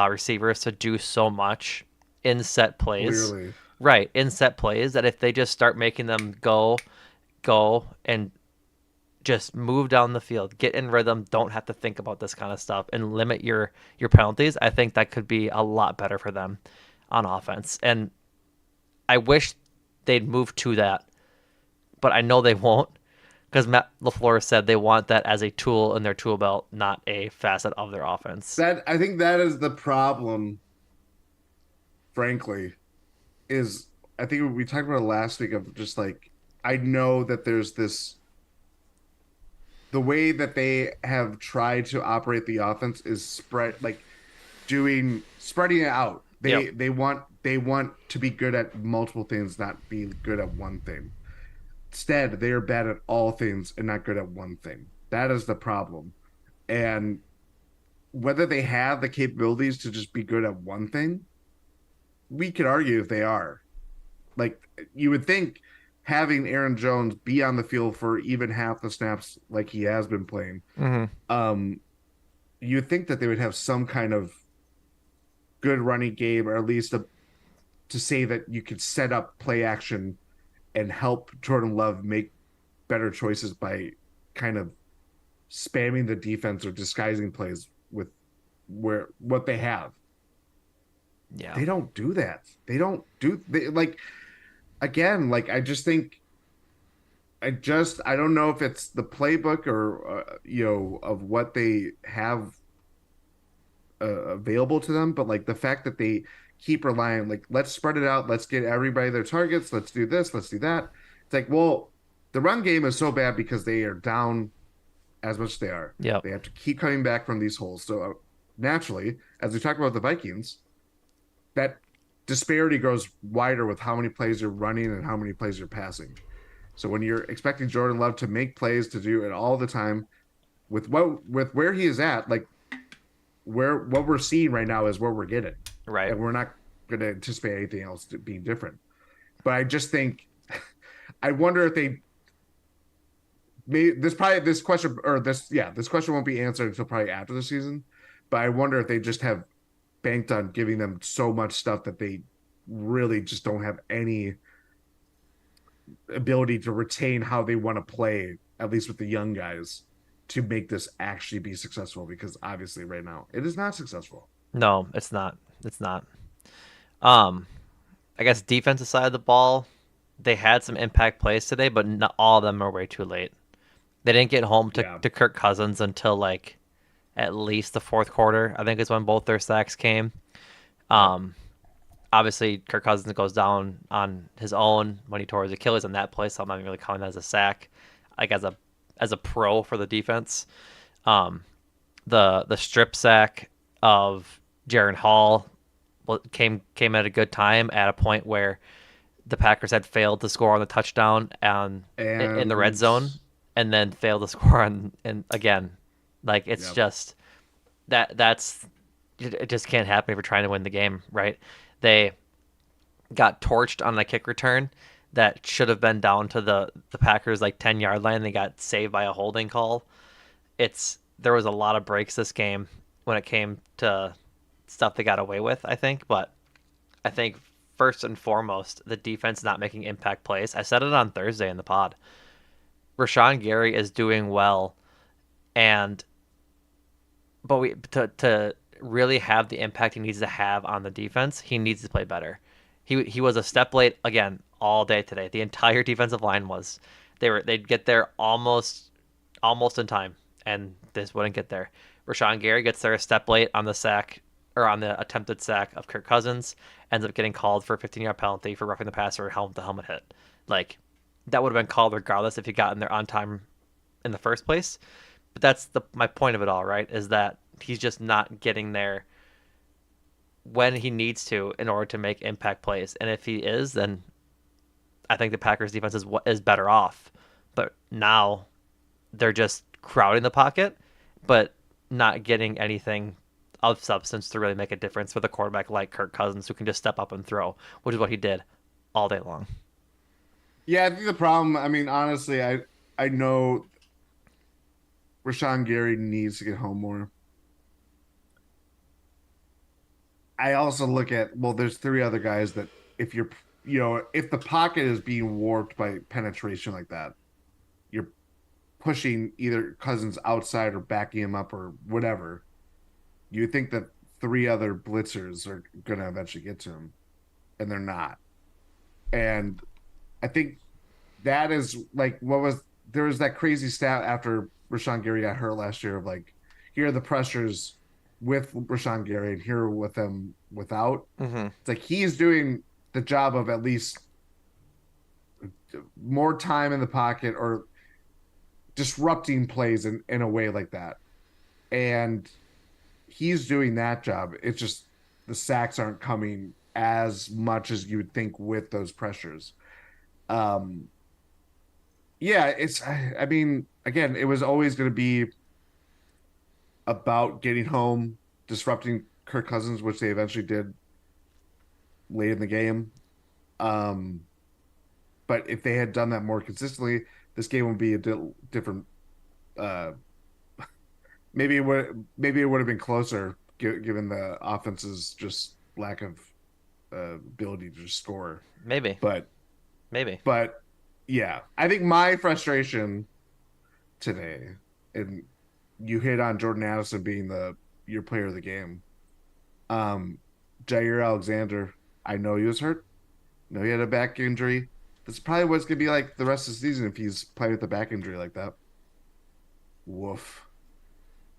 Speaker 1: receivers to do so much in set plays,
Speaker 2: Clearly.
Speaker 1: right? In set plays, that if they just start making them go, and just move down the field, get in rhythm, don't have to think about this kind of stuff, and limit your penalties, I think that could be a lot better for them on offense. And I wish they'd move to that, but I know they won't, because Matt LaFleur said they want that as a tool in their tool belt, not a facet of their offense.
Speaker 2: That, I think that is the problem, frankly, is, I think we talked about it last week, of just like, I know that there's this, the way that they have tried to operate the offense is spreading it out.
Speaker 1: Yep.
Speaker 2: They want to be good at multiple things, not be good at one thing. Instead, they are bad at all things and not good at one thing. That is the problem. And whether they have the capabilities to just be good at one thing, we could argue if they are. Like, you would think having Aaron Jones be on the field for even half the snaps like he has been playing,
Speaker 1: Mm-hmm.
Speaker 2: um, you'd think that they would have some kind of good running game, or at least to say that you could set up play action and help Jordan Love make better choices by kind of spamming the defense or disguising plays with where what they have.
Speaker 1: Yeah.
Speaker 2: They don't do that. They, like, again, like, I just think, I don't know if it's the playbook, or of what they have available to them, but like the fact that they keep relying, like, let's spread it out, let's get everybody their targets, let's do this, let's do that. It's like, well, the run game is so bad because they are down as much as they are.
Speaker 1: Yep.
Speaker 2: They have to keep coming back from these holes. So naturally, as we talk about the Vikings, that disparity grows wider with how many plays you're running and how many plays you're passing. So when you're expecting Jordan Love to make plays, to do it all the time, with where he is at, like, where what we're seeing right now is what we're getting.
Speaker 1: Right.
Speaker 2: and we're not going to anticipate anything else to being different. But I just think I wonder if they may this probably this question or this yeah this question won't be answered until probably after the season. But I wonder if they just have banked on giving them so much stuff that they really just don't have any ability to retain how they want to play, at least with the young guys, to make this actually be successful. Because obviously, right now, it is not successful.
Speaker 1: No, it's not. It's not. Um, I guess defensive side of the ball, they had some impact plays today, but not all of them are way too late. They didn't get home
Speaker 2: Yeah.
Speaker 1: to Kirk Cousins until like at least the fourth quarter. I think is when both their sacks came.
Speaker 2: Yep.
Speaker 1: Um, Obviously, Kirk Cousins goes down on his own when he tore his Achilles on that play, so I'm not really counting that as a sack, like as a pro for the defense. Um, the strip sack of Jaron Hall came at a good time at a point where the Packers had failed to score on the touchdown and in the red
Speaker 2: And
Speaker 1: zone, and then failed to score on and again, like it's
Speaker 2: yep.
Speaker 1: just that's it just can't happen if you're trying to win the game, right? They got torched on a kick return that should have been down to the Packers like 10-yard line. They got saved by a holding call. It's there was a lot of breaks this game when it came to stuff they got away with, I think, but I think first and foremost, the defense not making impact plays. I said it on Thursday in the pod. Rashawn Gary is doing well, and but we to really have the impact he needs to have on the defense, he needs to play better. He was a step late again all day today. The entire defensive line was. They'd get there almost in time, and this wouldn't get there. Rashawn Gary gets there a step late on the sack or on the attempted sack of Kirk Cousins, ends up getting called for a 15-yard penalty for roughing the passer or helmet to helmet hit. Like that would have been called regardless if he got in there on time in the first place. But that's the my point of it all, right? Is that he's just not getting there when he needs to in order to make impact plays. And if he is, then I think the Packers defense is better off. But now they're just crowding the pocket, but not getting anything of substance to really make a difference with a quarterback like Kirk Cousins who can just step up and throw, which is what he did all day long.
Speaker 2: Yeah, I think the problem. I mean, honestly, I know Rashawn Gary needs to get home more. I also look at well, there's three other guys that if you're if the pocket is being warped by penetration like that, you're pushing either Cousins outside or backing him up or whatever. You would think that three other blitzers are going to eventually get to him, and they're not. And I think that is like what was there was that crazy stat after Rashawn Gary got hurt last year of like here are the pressures with Rashawn Gary and here with them without.
Speaker 1: Mm-hmm.
Speaker 2: It's like he's doing the job of at least more time in the pocket or disrupting plays in a way like that. And he's doing that job. It's just the sacks aren't coming as much as you would think with those pressures. Um, yeah, I mean, again, it was always going to be about getting home, disrupting Kirk Cousins, which they eventually did late in the game. Um, but if they had done that more consistently, this game would be a different. Uh, maybe it would have been closer given the offense's just lack of ability to score.
Speaker 1: Maybe,
Speaker 2: But
Speaker 1: maybe.
Speaker 2: but yeah, I think my frustration today, and you hit on Jordan Addison being the your player of the game. Um, Jair Alexander, I know he was hurt. I know he had a back injury. That's probably what's gonna be like the rest of the season if he's playing with a back injury like that. Woof,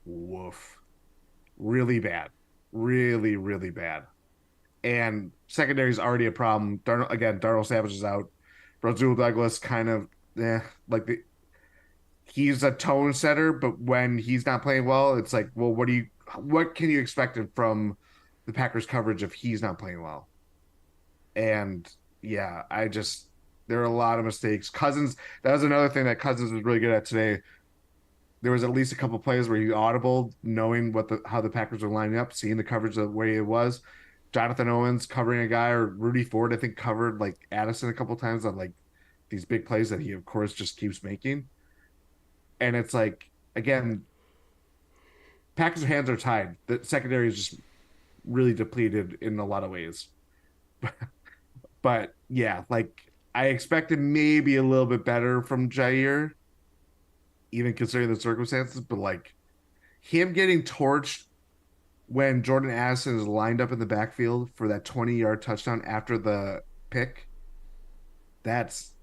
Speaker 2: woof, really bad, really bad. And secondary is already a problem. Darnell Savage is out. Rasul Douglas kind of, like he's a tone setter, but when he's not playing well, it's like, well, what can you expect from the Packers coverage if he's not playing well? And yeah, there are a lot of mistakes. Cousins, that was another thing that Cousins was really good at today. There was at least a couple plays where he audible, knowing how the Packers were lining up, seeing the coverage the way it was. Jonathan Owens covering a guy, or Rudy Ford, I think, covered like Addison a couple times on like these big plays that he, of course, just keeps making. And it's like, again, Packers' hands are tied. The secondary is just really depleted in a lot of ways. But yeah, like I expected maybe a little bit better from Jair, even considering the circumstances. But like him getting torched when Jordan Addison is lined up in the backfield for that 20-yard touchdown after the pick, that's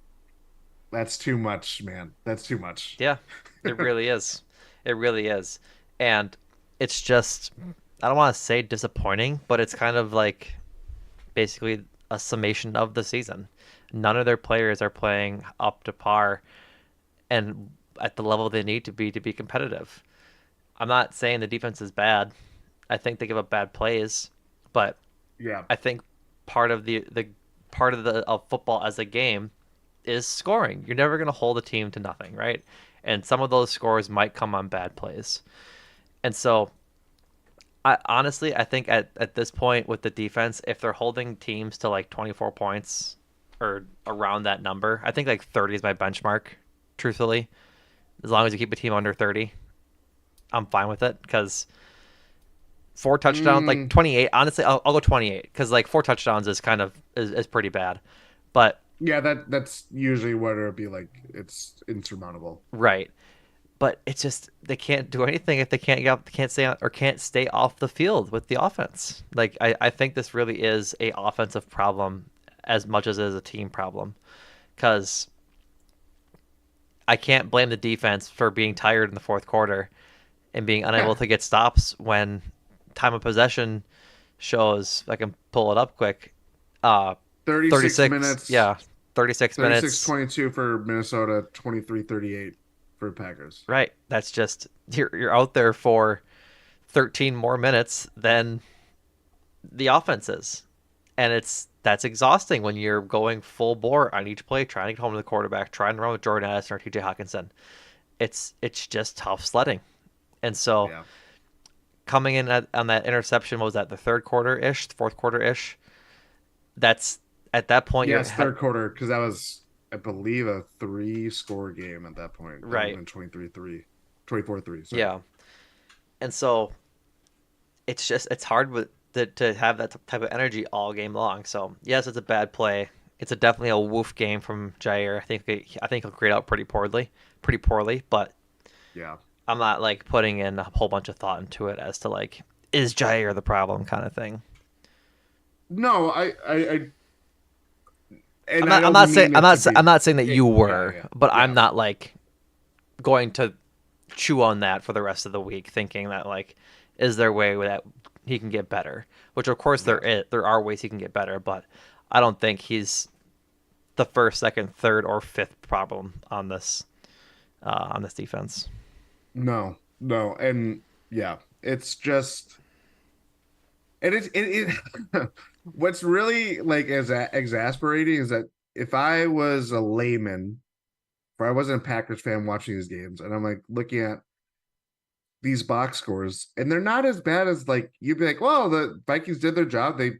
Speaker 2: that's too much, man. That's too much.
Speaker 1: Yeah, it really is. It really is. And it's just, I don't want to say disappointing, but it's kind of like basically a summation of the season. None of their players are playing up to par and at the level they need to be competitive. I'm not saying the defense is bad. I think they give up bad plays, but
Speaker 2: Yeah.
Speaker 1: I think part of the part of the of football as a game is scoring. You're never going to hold a team to nothing, right? And some of those scores might come on bad plays. And so I honestly I think at this point with the defense, if they're holding teams to like 24 points or around that number, I think like 30 is my benchmark, truthfully. As long as you keep a team under 30, I'm fine with it because four touchdowns, like
Speaker 2: Mm,
Speaker 1: 28. Honestly, I'll go 28 because like four touchdowns is kind of is pretty bad. But
Speaker 2: yeah, that's usually what it'll be like. It's insurmountable.
Speaker 1: right, but it's just they can't do anything if they can't get up, can't stay on, or can't stay off the field with the offense. Like I think this really is a offensive problem as much as it is a team problem because I can't blame the defense for being tired in the fourth quarter and being unable to get stops when time of possession shows. I can pull it up quick. Uh,
Speaker 2: 36
Speaker 1: 36,
Speaker 2: minutes,
Speaker 1: yeah, 36
Speaker 2: 36
Speaker 1: minutes.
Speaker 2: 22 for Minnesota, 23-38 for Packers.
Speaker 1: Right. That's just you're out there for 13 more minutes than the offense is. And that's exhausting when you're going full bore on each play, trying to get home to the quarterback, trying to run with Jordan Addison or TJ Hawkinson. It's just tough sledding. And so
Speaker 2: Yeah.
Speaker 1: coming in on that interception, what was that, the third quarter ish, fourth quarter ish? That's at that point you're
Speaker 2: Yes, third quarter, because that was, I believe, a three-score game at that point. That would have
Speaker 1: right.
Speaker 2: been 23-3, 24-3, sorry.
Speaker 1: Yeah. And so it's hard with to have that type of energy all game long. So yes, it's a bad play. It's a definitely a woof game from Jair. I think he'll grade out pretty poorly. But
Speaker 2: Yeah.
Speaker 1: I'm not like putting in a whole bunch of thought into it as to like is Jair the problem kind of thing.
Speaker 2: No, and I don't mean it to be,
Speaker 1: I'm not saying that you
Speaker 2: yeah,
Speaker 1: were,
Speaker 2: yeah,
Speaker 1: but I'm
Speaker 2: yeah,
Speaker 1: not like going to chew on that for the rest of the week, thinking that like is there a way that he can get better? Which of course
Speaker 2: yeah.
Speaker 1: there are ways he can get better, but I don't think he's the first, second, third, or fifth problem on this defense.
Speaker 2: No, no, and yeah, it's just, and what's really like as exasperating is that if I was a layman, or I wasn't a Packers fan watching these games, and I'm like looking at these box scores, and they're not as bad as like you'd be like, well, the Vikings did their job, they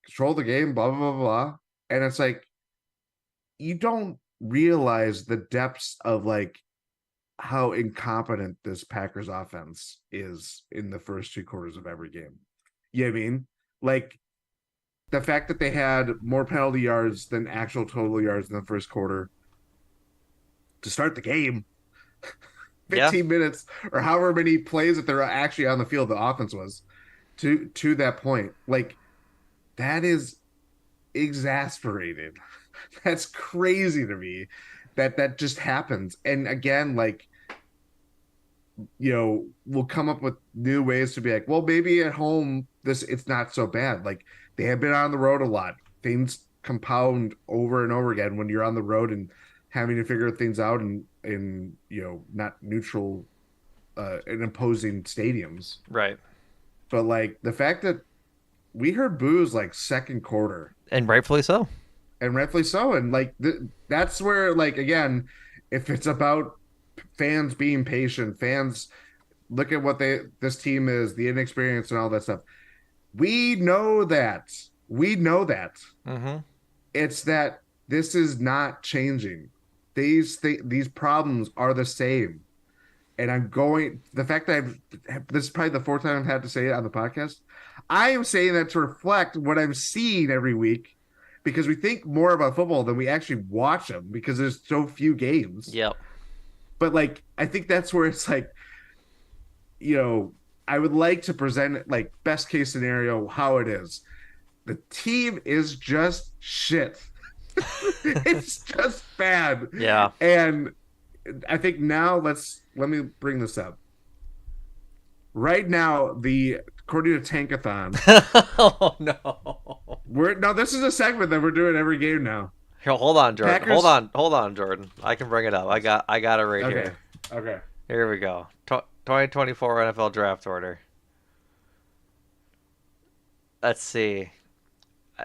Speaker 2: controlled the game, blah blah blah blah, and it's like you don't realize the depths of like how incompetent this Packers offense is in the first two quarters of every game. You know what I mean? Like the fact that they had more penalty yards than actual total yards in the first quarter to start the game,
Speaker 1: Yeah,
Speaker 2: 15 minutes or however many plays that they're actually on the field, the offense was to that point. Like that is exasperated. That's crazy to me that that just happens. And again, like we'll come up with new ways to be like, well, maybe at home this it's not so bad. Like they have been on the road a lot. Things compound over and over again when you're on the road and having to figure things out in not neutral and imposing stadiums.
Speaker 1: right,
Speaker 2: But like the fact that we heard boos like second quarter,
Speaker 1: and rightfully so.
Speaker 2: and rightfully so, and like that's where like again, if it's about fans being patient, fans look at what this team is, the inexperience and all that stuff. We know that. We know that.
Speaker 1: Mm-hmm.
Speaker 2: It's that this is not changing. These problems are the same. And I'm going, the fact that this is probably the fourth time I've had to say it on the podcast. I am saying that to reflect what I'm seeing every week because we think more about football than we actually watch them because there's so few games.
Speaker 1: Yep.
Speaker 2: But like, I think that's where it's like, you know, I would like to present it like best case scenario how it is. The team is just shit. It's just bad.
Speaker 1: Yeah.
Speaker 2: And I think now let me bring this up. Right now, the according to Tankathon,
Speaker 1: Oh no.
Speaker 2: we're no, this is a segment that we're doing every game now.
Speaker 1: Here, hold on, Jordan. Hold
Speaker 2: Packers.
Speaker 1: on. Hold on, Jordan. I can bring it up. I got it right
Speaker 2: Okay.
Speaker 1: here.
Speaker 2: Okay.
Speaker 1: Here we go. 2024 NFL draft order. Let's see.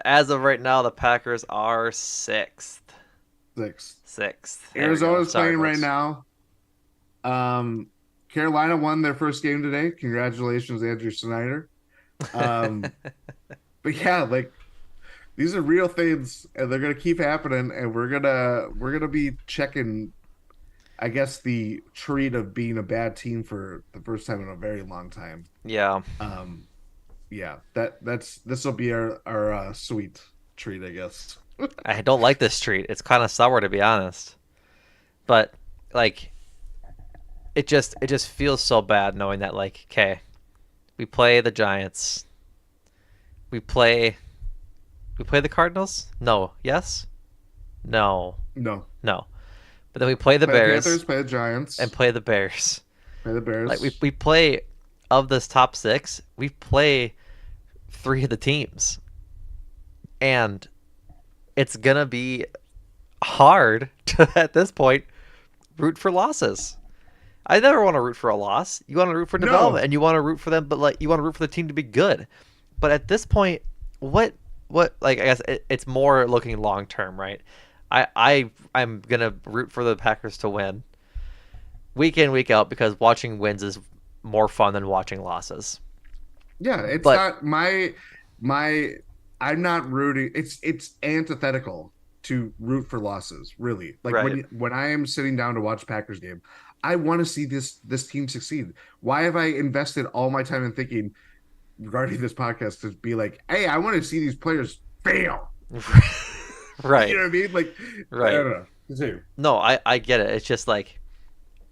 Speaker 1: As of right now, the Packers are sixth.
Speaker 2: Six.
Speaker 1: Sixth. There we go.
Speaker 2: Arizona's
Speaker 1: Sorry,
Speaker 2: playing right
Speaker 1: folks.
Speaker 2: now. Um, Carolina won their first game today. Congratulations, Andrew Snyder. Um, but yeah, like these are real things, and they're gonna keep happening, and we're gonna be checking. I guess the treat of being a bad team for the first time in a very long time.
Speaker 1: Yeah.
Speaker 2: Um, yeah, that's this will be our sweet treat, I guess.
Speaker 1: I don't like this treat. It's kind of sour to be honest. But like it just feels so bad knowing that like okay, we play the Giants. We play we play the Cardinals? No. Yes? No.
Speaker 2: No,
Speaker 1: No. But then we play the
Speaker 2: play the
Speaker 1: Bears
Speaker 2: Panthers, play the Giants,
Speaker 1: and play the Bears.
Speaker 2: play the
Speaker 1: Like we
Speaker 2: Bears.
Speaker 1: we play of this top 6, we play 3 of the teams. And it's going to be hard to at this point root for losses. I never want to root for a loss. You want to root for development
Speaker 2: No,
Speaker 1: and you want to root for them, but like you want to root for the team to be good. But at this point, what like I guess it's more looking long term, right? I'm gonna root for the Packers to win week in week out because watching wins is more fun than watching losses.
Speaker 2: yeah, it's
Speaker 1: But
Speaker 2: not my. I'm not rooting. It's antithetical to root for losses, really. Like
Speaker 1: right,
Speaker 2: when I am sitting down to watch Packers game, I want to see this team succeed. Why have I invested all my time in thinking regarding this podcast to be like, hey, I want to see these players fail. You
Speaker 1: right,
Speaker 2: know what I mean? Like, I
Speaker 1: right.
Speaker 2: don't know. Continue.
Speaker 1: No, I get it. It's just like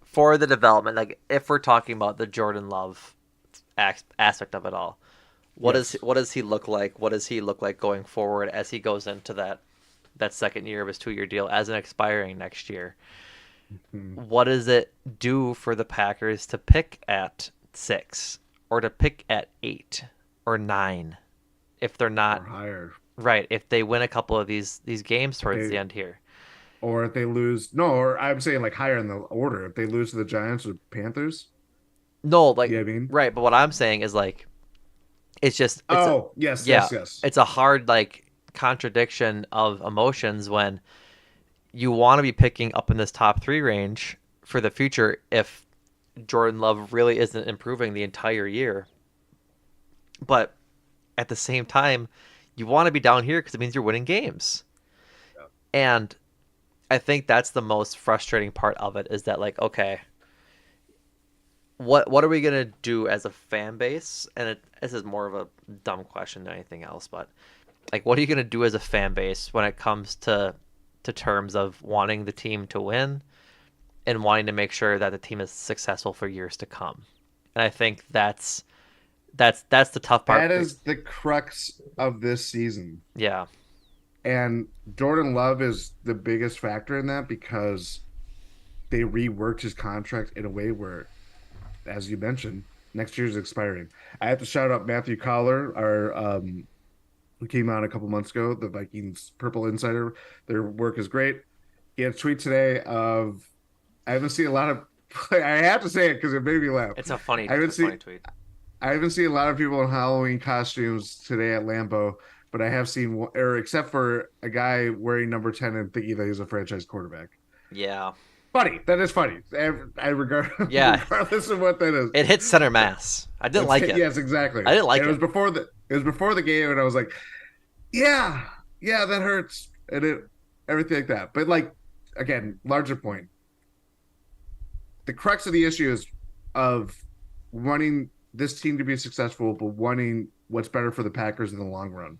Speaker 1: for the development, like if we're talking about the Jordan Love aspect of it all,
Speaker 2: Yes.
Speaker 1: what does he look like? What does he look like going forward as he goes into that second year of his 2 year deal as an expiring next year?
Speaker 2: Hmm.
Speaker 1: What does it do for the Packers to pick at 6 or to pick at 8 or 9 if they're
Speaker 2: Or
Speaker 1: not
Speaker 2: higher.
Speaker 1: right, if they win a couple of these games towards the
Speaker 2: They
Speaker 1: end here?
Speaker 2: or if they lose, no, or I'm saying like higher in the order. If they lose to the Giants or Panthers,
Speaker 1: No,
Speaker 2: you
Speaker 1: like
Speaker 2: know what I mean?
Speaker 1: right, but what I'm saying is like it's just it's a
Speaker 2: Oh, yes,
Speaker 1: yeah,
Speaker 2: yes, yes.
Speaker 1: it's a hard like contradiction of emotions when you want to be picking up in this top 3 range for the future if Jordan Love really isn't improving the entire year. But at the same time, you want to be down here because it means you're winning games. And I think that's the most frustrating part of it is that like, okay, what are we gonna do as a fan base? And this is more of a dumb question than anything else, but like, what are you gonna do as a fan base when it comes to terms of wanting the team to win and wanting to make sure that the team is successful for years to come? And I think that's the tough part.
Speaker 2: That is the crux of this season.
Speaker 1: Yeah,
Speaker 2: And Jordan Love is the biggest factor in that because they reworked his contract in a way where, as you mentioned, next year's expiring. I have to shout out Matthew Collar, our who came out a couple months ago, the Vikings Purple Insider. Their work is great. He had a tweet today of I haven't seen a lot of I have to say it because it made me laugh. I
Speaker 1: it's
Speaker 2: haven't
Speaker 1: a funny
Speaker 2: seen
Speaker 1: tweet.
Speaker 2: I haven't seen a lot of people in Halloween costumes today at Lambeau, but I have seen, or except for a guy wearing number 10 and thinking that he's a franchise quarterback.
Speaker 1: Yeah,
Speaker 2: Funny. That is funny. I regard,
Speaker 1: yeah,
Speaker 2: regardless of what that is.
Speaker 1: it hit center mass. I didn't
Speaker 2: It's
Speaker 1: like it.
Speaker 2: yes, exactly.
Speaker 1: I didn't like
Speaker 2: And it was
Speaker 1: it.
Speaker 2: before the It was before the game, and I was like, yeah, yeah, that hurts, and it everything like that. But like again, larger point. The crux of the issue is of wanting this team to be successful, but wanting what's better for the Packers in the long run.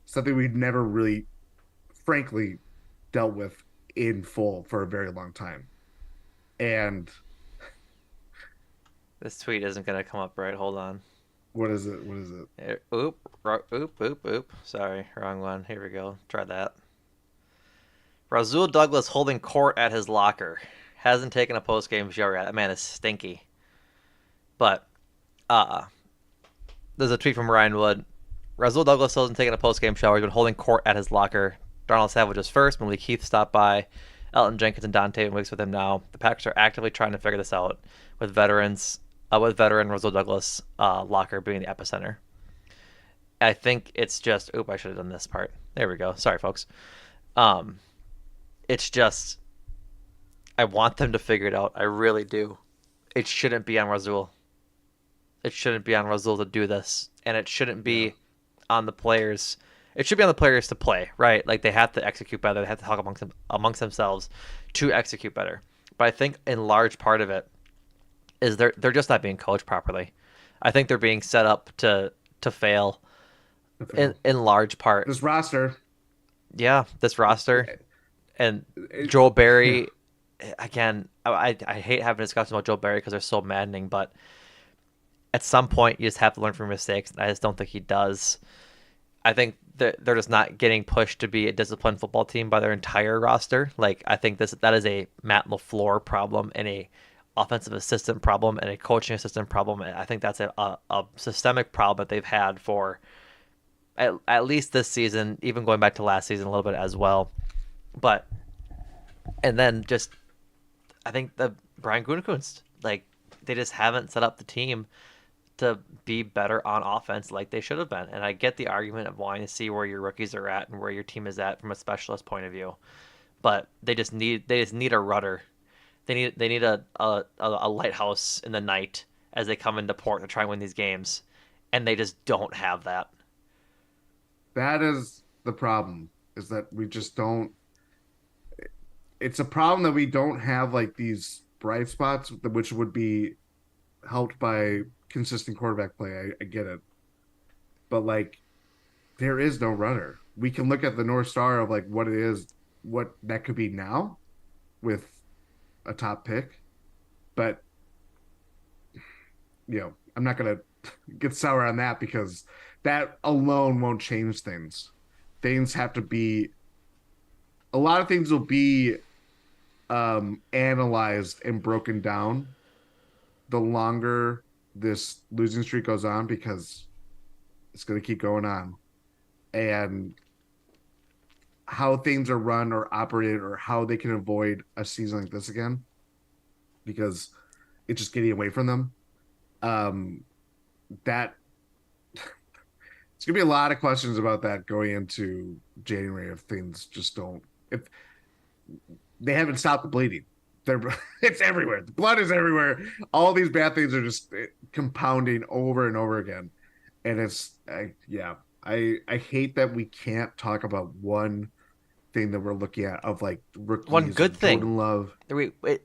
Speaker 2: Something we've never really, frankly, dealt with in full for a very long time. And
Speaker 1: This tweet isn't gonna come up right. Hold on.
Speaker 2: what is it? What is it?
Speaker 1: Oop. Sorry, wrong one. Here we go. Try that. Razul Douglas holding court at his locker. Hasn't taken a post game shower yet. That man is stinky. But uh there's a tweet from Ryan Wood. Razul Douglas hasn't taken a post game shower. He's been holding court at his locker. Darnell Savage was first. Malik Heath stopped by. Elton Jenkins and Dante Wicks with him now. The Packers are actively trying to figure this out with veteran Razul Douglas locker being the epicenter. I think it's just. Oop! I should have done this part. There we go. Sorry, folks. Um, it's just. I want them to figure it out. I really do. It shouldn't be on Razul. It shouldn't be on Razul to do this, and it shouldn't
Speaker 2: Yeah,
Speaker 1: be on the players. It should be on the players to play, right? Like they have to execute better. They have to talk amongst themselves to execute better. But I think in large part of it is they're just not being coached properly. I think they're being set up to fail
Speaker 2: I feel
Speaker 1: in large part.
Speaker 2: this roster.
Speaker 1: Yeah, this roster
Speaker 2: It,
Speaker 1: and
Speaker 2: it,
Speaker 1: Joel
Speaker 2: yeah,
Speaker 1: Berry. Again, I hate having discussions about Joe Barry because they're so maddening, but at some point you just have to learn from mistakes. And I just don't think he does. I think they're just not getting pushed to be a disciplined football team by their entire roster. Like I think that is a Matt LaFleur problem and a offensive assistant problem and a coaching assistant problem. And I think that's a systemic problem that they've had for at least this season, even going back to last season a little bit as well. But and then just I think the Brian Gutekunst, like they just haven't set up the team to be better on offense like they should have been. And I get the argument of wanting to see where your rookies are at and where your team is at from a specialist point of view, but they just need a rudder. They need a lighthouse in the night as they come into port to try and win these games, and they just don't have that.
Speaker 2: that is the problem. Is that we just don't. It's a problem that we don't have like these bright spots, which would be helped by consistent quarterback play. I get it, but like there is no runner. We can look at the North Star of like what it is, what that could be now with a top pick, but I'm not gonna get sour on that because that alone won't change things. Things have to be a lot of things will be analyzed and broken down the longer this losing streak goes on because it's going to keep going on. And how things are run or operated or how they can avoid a season like this again because it's just getting away from them. Um, that it's gonna be a lot of questions about that going into January if things just don't if they haven't stopped the bleeding. They're it's everywhere. The blood is everywhere. All these bad things are just compounding over and over again. And yeah, I hate that we can't talk about one thing that we're looking at of like
Speaker 1: One
Speaker 2: rookies
Speaker 1: good
Speaker 2: and
Speaker 1: thing,
Speaker 2: Jordan Love.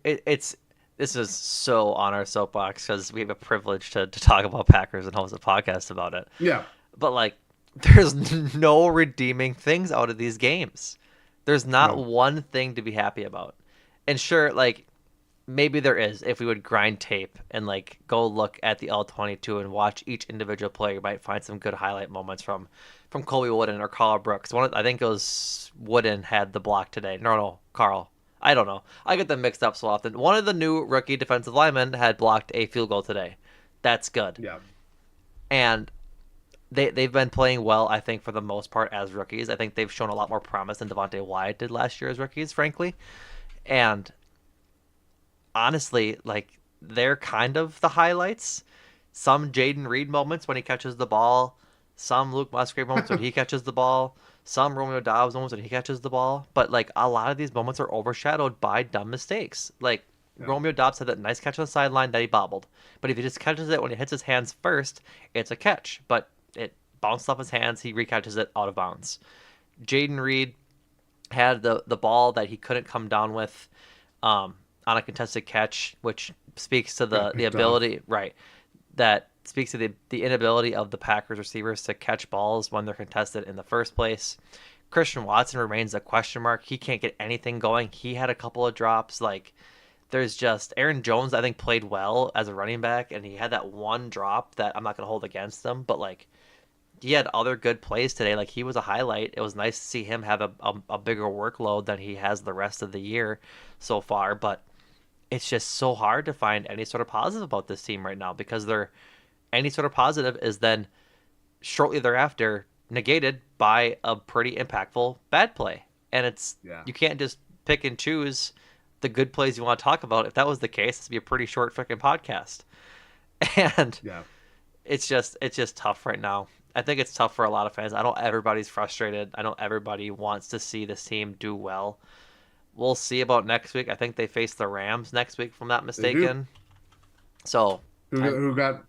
Speaker 1: it's this is so on our soapbox because we have a privilege to talk about Packers and host a podcast about it.
Speaker 2: Yeah,
Speaker 1: But like, there's no redeeming things out of these games. There's not
Speaker 2: no,
Speaker 1: one thing to be happy about. And sure, like maybe there is if we would grind tape and like go look at the L22 and watch each individual player, you might find some good highlight moments from Colby Wooden or Carl Brooks. I think it was Wooden had the block today. No, Carl. I don't know. I get them mixed up so often. One of the new rookie defensive linemen had blocked a field goal today. That's good.
Speaker 2: yeah,
Speaker 1: And they've been playing well, I think, for the most part as rookies. I think they've shown a lot more promise than Devontae Wyatt did last year as rookies, frankly. And honestly, like they're kind of the highlights. Some Jaden Reed moments when he catches the ball, some Luke Musgrave moments when he catches the ball, some Romeo Dobbs moments when he catches the ball. But like a lot of these moments are overshadowed by dumb mistakes. Like
Speaker 2: yeah.
Speaker 1: Romeo Dobbs had that nice catch on the sideline that he bobbled. But if he just catches it when he hits his hands first, it's a catch. But it bounced off his hands. He recatches it out of bounds. Jaden Reed had the ball that he couldn't come down with on a contested catch, which speaks to
Speaker 2: Got
Speaker 1: the
Speaker 2: picked off.
Speaker 1: ability, right? That speaks to the inability of the Packers receivers to catch balls when they're contested in the first place. Christian Watson remains a question mark. He can't get anything going. He had a couple of drops. Like, there's just Aaron Jones, I think, played well as a running back, and he had that one drop that I'm not going to hold against him, but like, he had other good plays today. Like, he was a highlight. It was nice to see him have a bigger workload than he has the rest of the year so far, but it's just so hard to find any sort of positive about this team right now because they're any sort of positive is then shortly thereafter negated by a pretty impactful bad play. And it's
Speaker 2: Yeah.
Speaker 1: you can't just pick and choose the good plays you want to talk about. If that was the case, this would be a pretty short freaking podcast. And
Speaker 2: Yeah.
Speaker 1: it's just tough right now. I think it's tough for a lot of fans. I know everybody's frustrated. I know everybody wants to see this team do well. We'll see about next week. I think they face the Rams next week, if I'm not
Speaker 2: They do.
Speaker 1: mistaken. So I'm
Speaker 2: Who got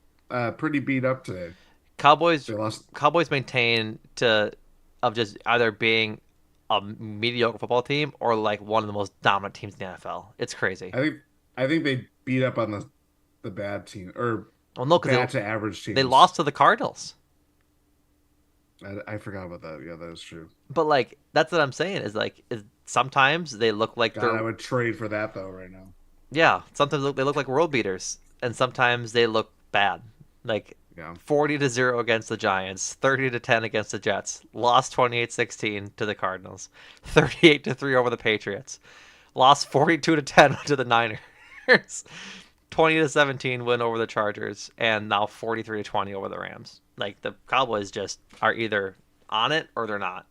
Speaker 2: pretty beat up today.
Speaker 1: Cowboys
Speaker 2: They lost.
Speaker 1: Cowboys maintain to of just either being a mediocre football team or like one of the most dominant teams in the NFL. It's crazy.
Speaker 2: I think I think they beat up on the bad team or
Speaker 1: Well, no, because
Speaker 2: bad to average
Speaker 1: they
Speaker 2: teams.
Speaker 1: lost to the Cardinals.
Speaker 2: I forgot about that. Yeah, that is true.
Speaker 1: But like that's what I'm saying is sometimes they look like
Speaker 2: God,
Speaker 1: they're
Speaker 2: I would trade for that though right now.
Speaker 1: yeah. Sometimes they look like world beaters, and sometimes they look bad. Like
Speaker 2: Yeah.
Speaker 1: 40-0 against the Giants, 30-10 against the Jets, lost 28-16 to the Cardinals, 38-3 over the Patriots, lost 42-10 to the Niners, 20-17 win over the Chargers, and now 43-20 over the Rams. Like the Cowboys just are either on it or they're not.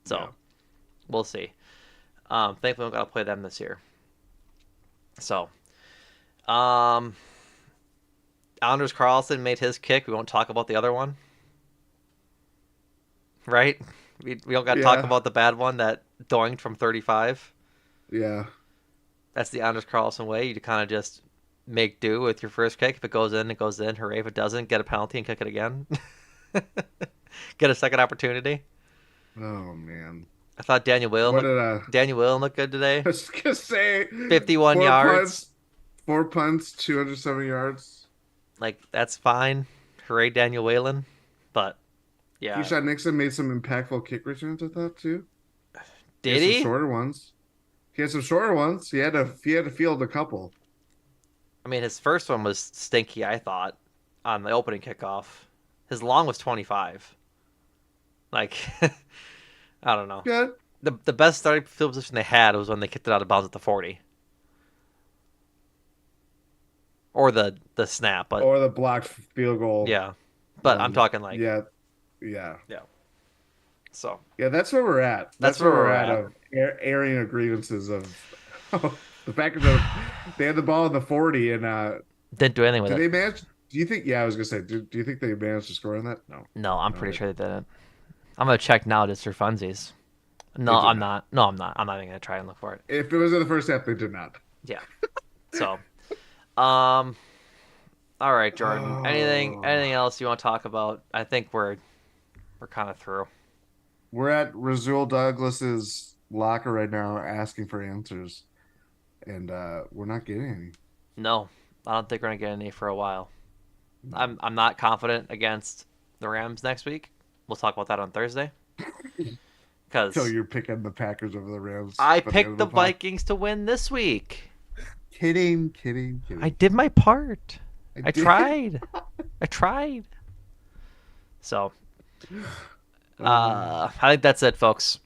Speaker 2: Yeah.
Speaker 1: So we'll see. Thankfully, we don't got to play them this year. So, um, Anders Carlson made his kick. We won't talk about the other one, right? We don't got to talk
Speaker 2: Yeah.
Speaker 1: about the bad one that doinked from 35.
Speaker 2: Yeah.
Speaker 1: That's the Anders Carlson way. You kind of just make do with your first kick. If it goes in, it goes in. Hooray! If it doesn't, get a penalty and kick it again. Get a second opportunity.
Speaker 2: Oh man.
Speaker 1: I thought
Speaker 2: What did
Speaker 1: Daniel Whelan looked good
Speaker 2: I
Speaker 1: today.
Speaker 2: was gonna say
Speaker 1: 51
Speaker 2: four
Speaker 1: yards.
Speaker 2: punts, 4 punts, 270 yards.
Speaker 1: Like that's fine. Hooray, Daniel Whelan. But yeah,
Speaker 2: Keyshawn Nixon made some impactful kick returns, I thought too. He
Speaker 1: did
Speaker 2: had some
Speaker 1: he?
Speaker 2: shorter ones. He had some shorter ones. He had to field a couple.
Speaker 1: I mean, his first one was stinky. I thought on the opening kickoff. His long was 25. Like I don't know.
Speaker 2: Yeah.
Speaker 1: The best starting field position they had was when they kicked it out of bounds at the 40 or the snap. But
Speaker 2: Or the blocked field goal
Speaker 1: yeah, but I'm
Speaker 2: one.
Speaker 1: talking like
Speaker 2: Yeah. Yeah.
Speaker 1: yeah. So
Speaker 2: Yeah, that's where we're at.
Speaker 1: that's
Speaker 2: That's
Speaker 1: where
Speaker 2: where we're
Speaker 1: we're
Speaker 2: at
Speaker 1: at.
Speaker 2: of airing of grievances of the Packers have they had the ball in the 40 and
Speaker 1: Didn't do anything with
Speaker 2: did
Speaker 1: it.
Speaker 2: they manage do you think I was gonna say do you think they managed to score on that? No.
Speaker 1: No, I'm
Speaker 2: All
Speaker 1: pretty
Speaker 2: right.
Speaker 1: sure they didn't. I'm gonna check now just for funsies. No,
Speaker 2: They did
Speaker 1: I'm
Speaker 2: not.
Speaker 1: not. No, I'm not. I'm not even gonna try and look for it.
Speaker 2: If it was in the first half, they did not.
Speaker 1: Yeah. So, um, all right, Jordan. Anything
Speaker 2: Oh,
Speaker 1: else you want to talk about? I think we're kind of through.
Speaker 2: we're at Razul Douglas's locker right now asking for answers, and we're not getting any.
Speaker 1: No, I don't think we're gonna get any for a while.
Speaker 2: No.
Speaker 1: I'm not confident against the Rams next week. We'll talk about that on Thursday.
Speaker 2: So
Speaker 1: Because
Speaker 2: you're picking the Packers over the Rams
Speaker 1: I
Speaker 2: by the end
Speaker 1: picked
Speaker 2: of
Speaker 1: the
Speaker 2: the pod?
Speaker 1: Vikings to win this week.
Speaker 2: Kidding, kidding,
Speaker 1: I
Speaker 2: kidding.
Speaker 1: did my part.
Speaker 2: I
Speaker 1: I
Speaker 2: did.
Speaker 1: tried. I tried. So,
Speaker 2: Um,
Speaker 1: I think that's it, folks.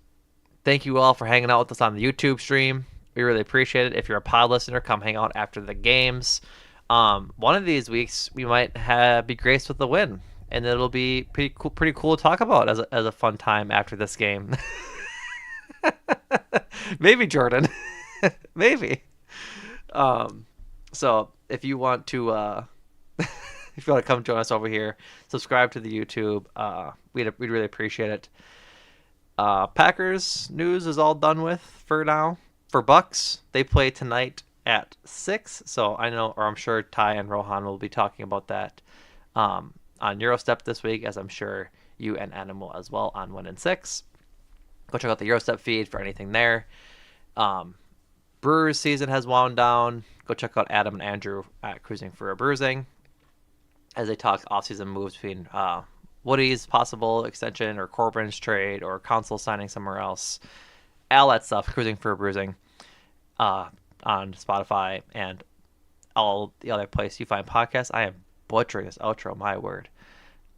Speaker 1: Thank you all for hanging out with us on the YouTube stream. We really appreciate it. If you're a pod listener, come hang out after the games. One of these weeks we might be graced with a win, and it'll be pretty cool to talk about as a fun time after this game. Maybe Jordan, maybe. Um, so if you want to, if you want to come join us over here, subscribe to the YouTube. We'd really appreciate it. Packers news is all done with for now. For Bucks, they play tonight at 6. So I know, or I'm sure Ty and Rohan will be talking about that on Eurostep this week, as I'm sure you and Adam will as well on 1 and 6. Go check out the Eurostep feed for anything there. Um, Brewers season has wound down. Go check out Adam and Andrew at Cruising for a Bruising as they talk offseason moves between Woody's possible extension or Corbin's trade or Council signing somewhere else. All that stuff, Cruising for a Bruising uh, on Spotify and all the other place you find podcasts. I am butchering this outro, my word.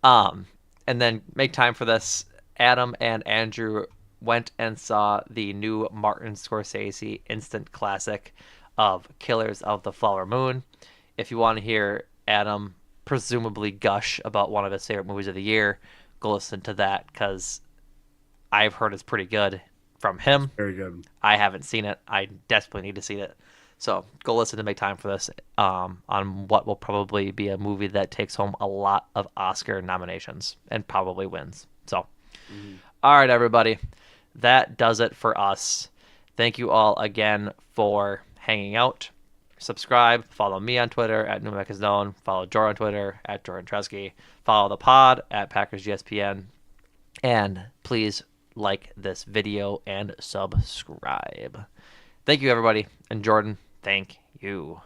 Speaker 1: Um, and then make time for this. Adam and Andrew went and saw the new Martin Scorsese instant classic of Killers of the Flower Moon. If you want to hear Adam presumably gush about one of his favorite movies of the year, go listen to that because I've heard it's pretty good from
Speaker 2: It's
Speaker 1: him.
Speaker 2: very good.
Speaker 1: I haven't seen it. I desperately need to see it. So go listen to make time for this on what will probably be a movie that takes home a lot of Oscar nominations and probably wins. So,
Speaker 2: Mhm.
Speaker 1: all right, everybody. That does it for us. Thank you all again for hanging out. Subscribe. Follow me on Twitter at NewMecIsKnown. Follow Jordan on Twitter at Jordan Tresky. Follow the pod at PackersGSPN. And please like this video and subscribe. Thank you, everybody. And Jordan, thank you.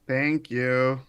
Speaker 2: Thank you.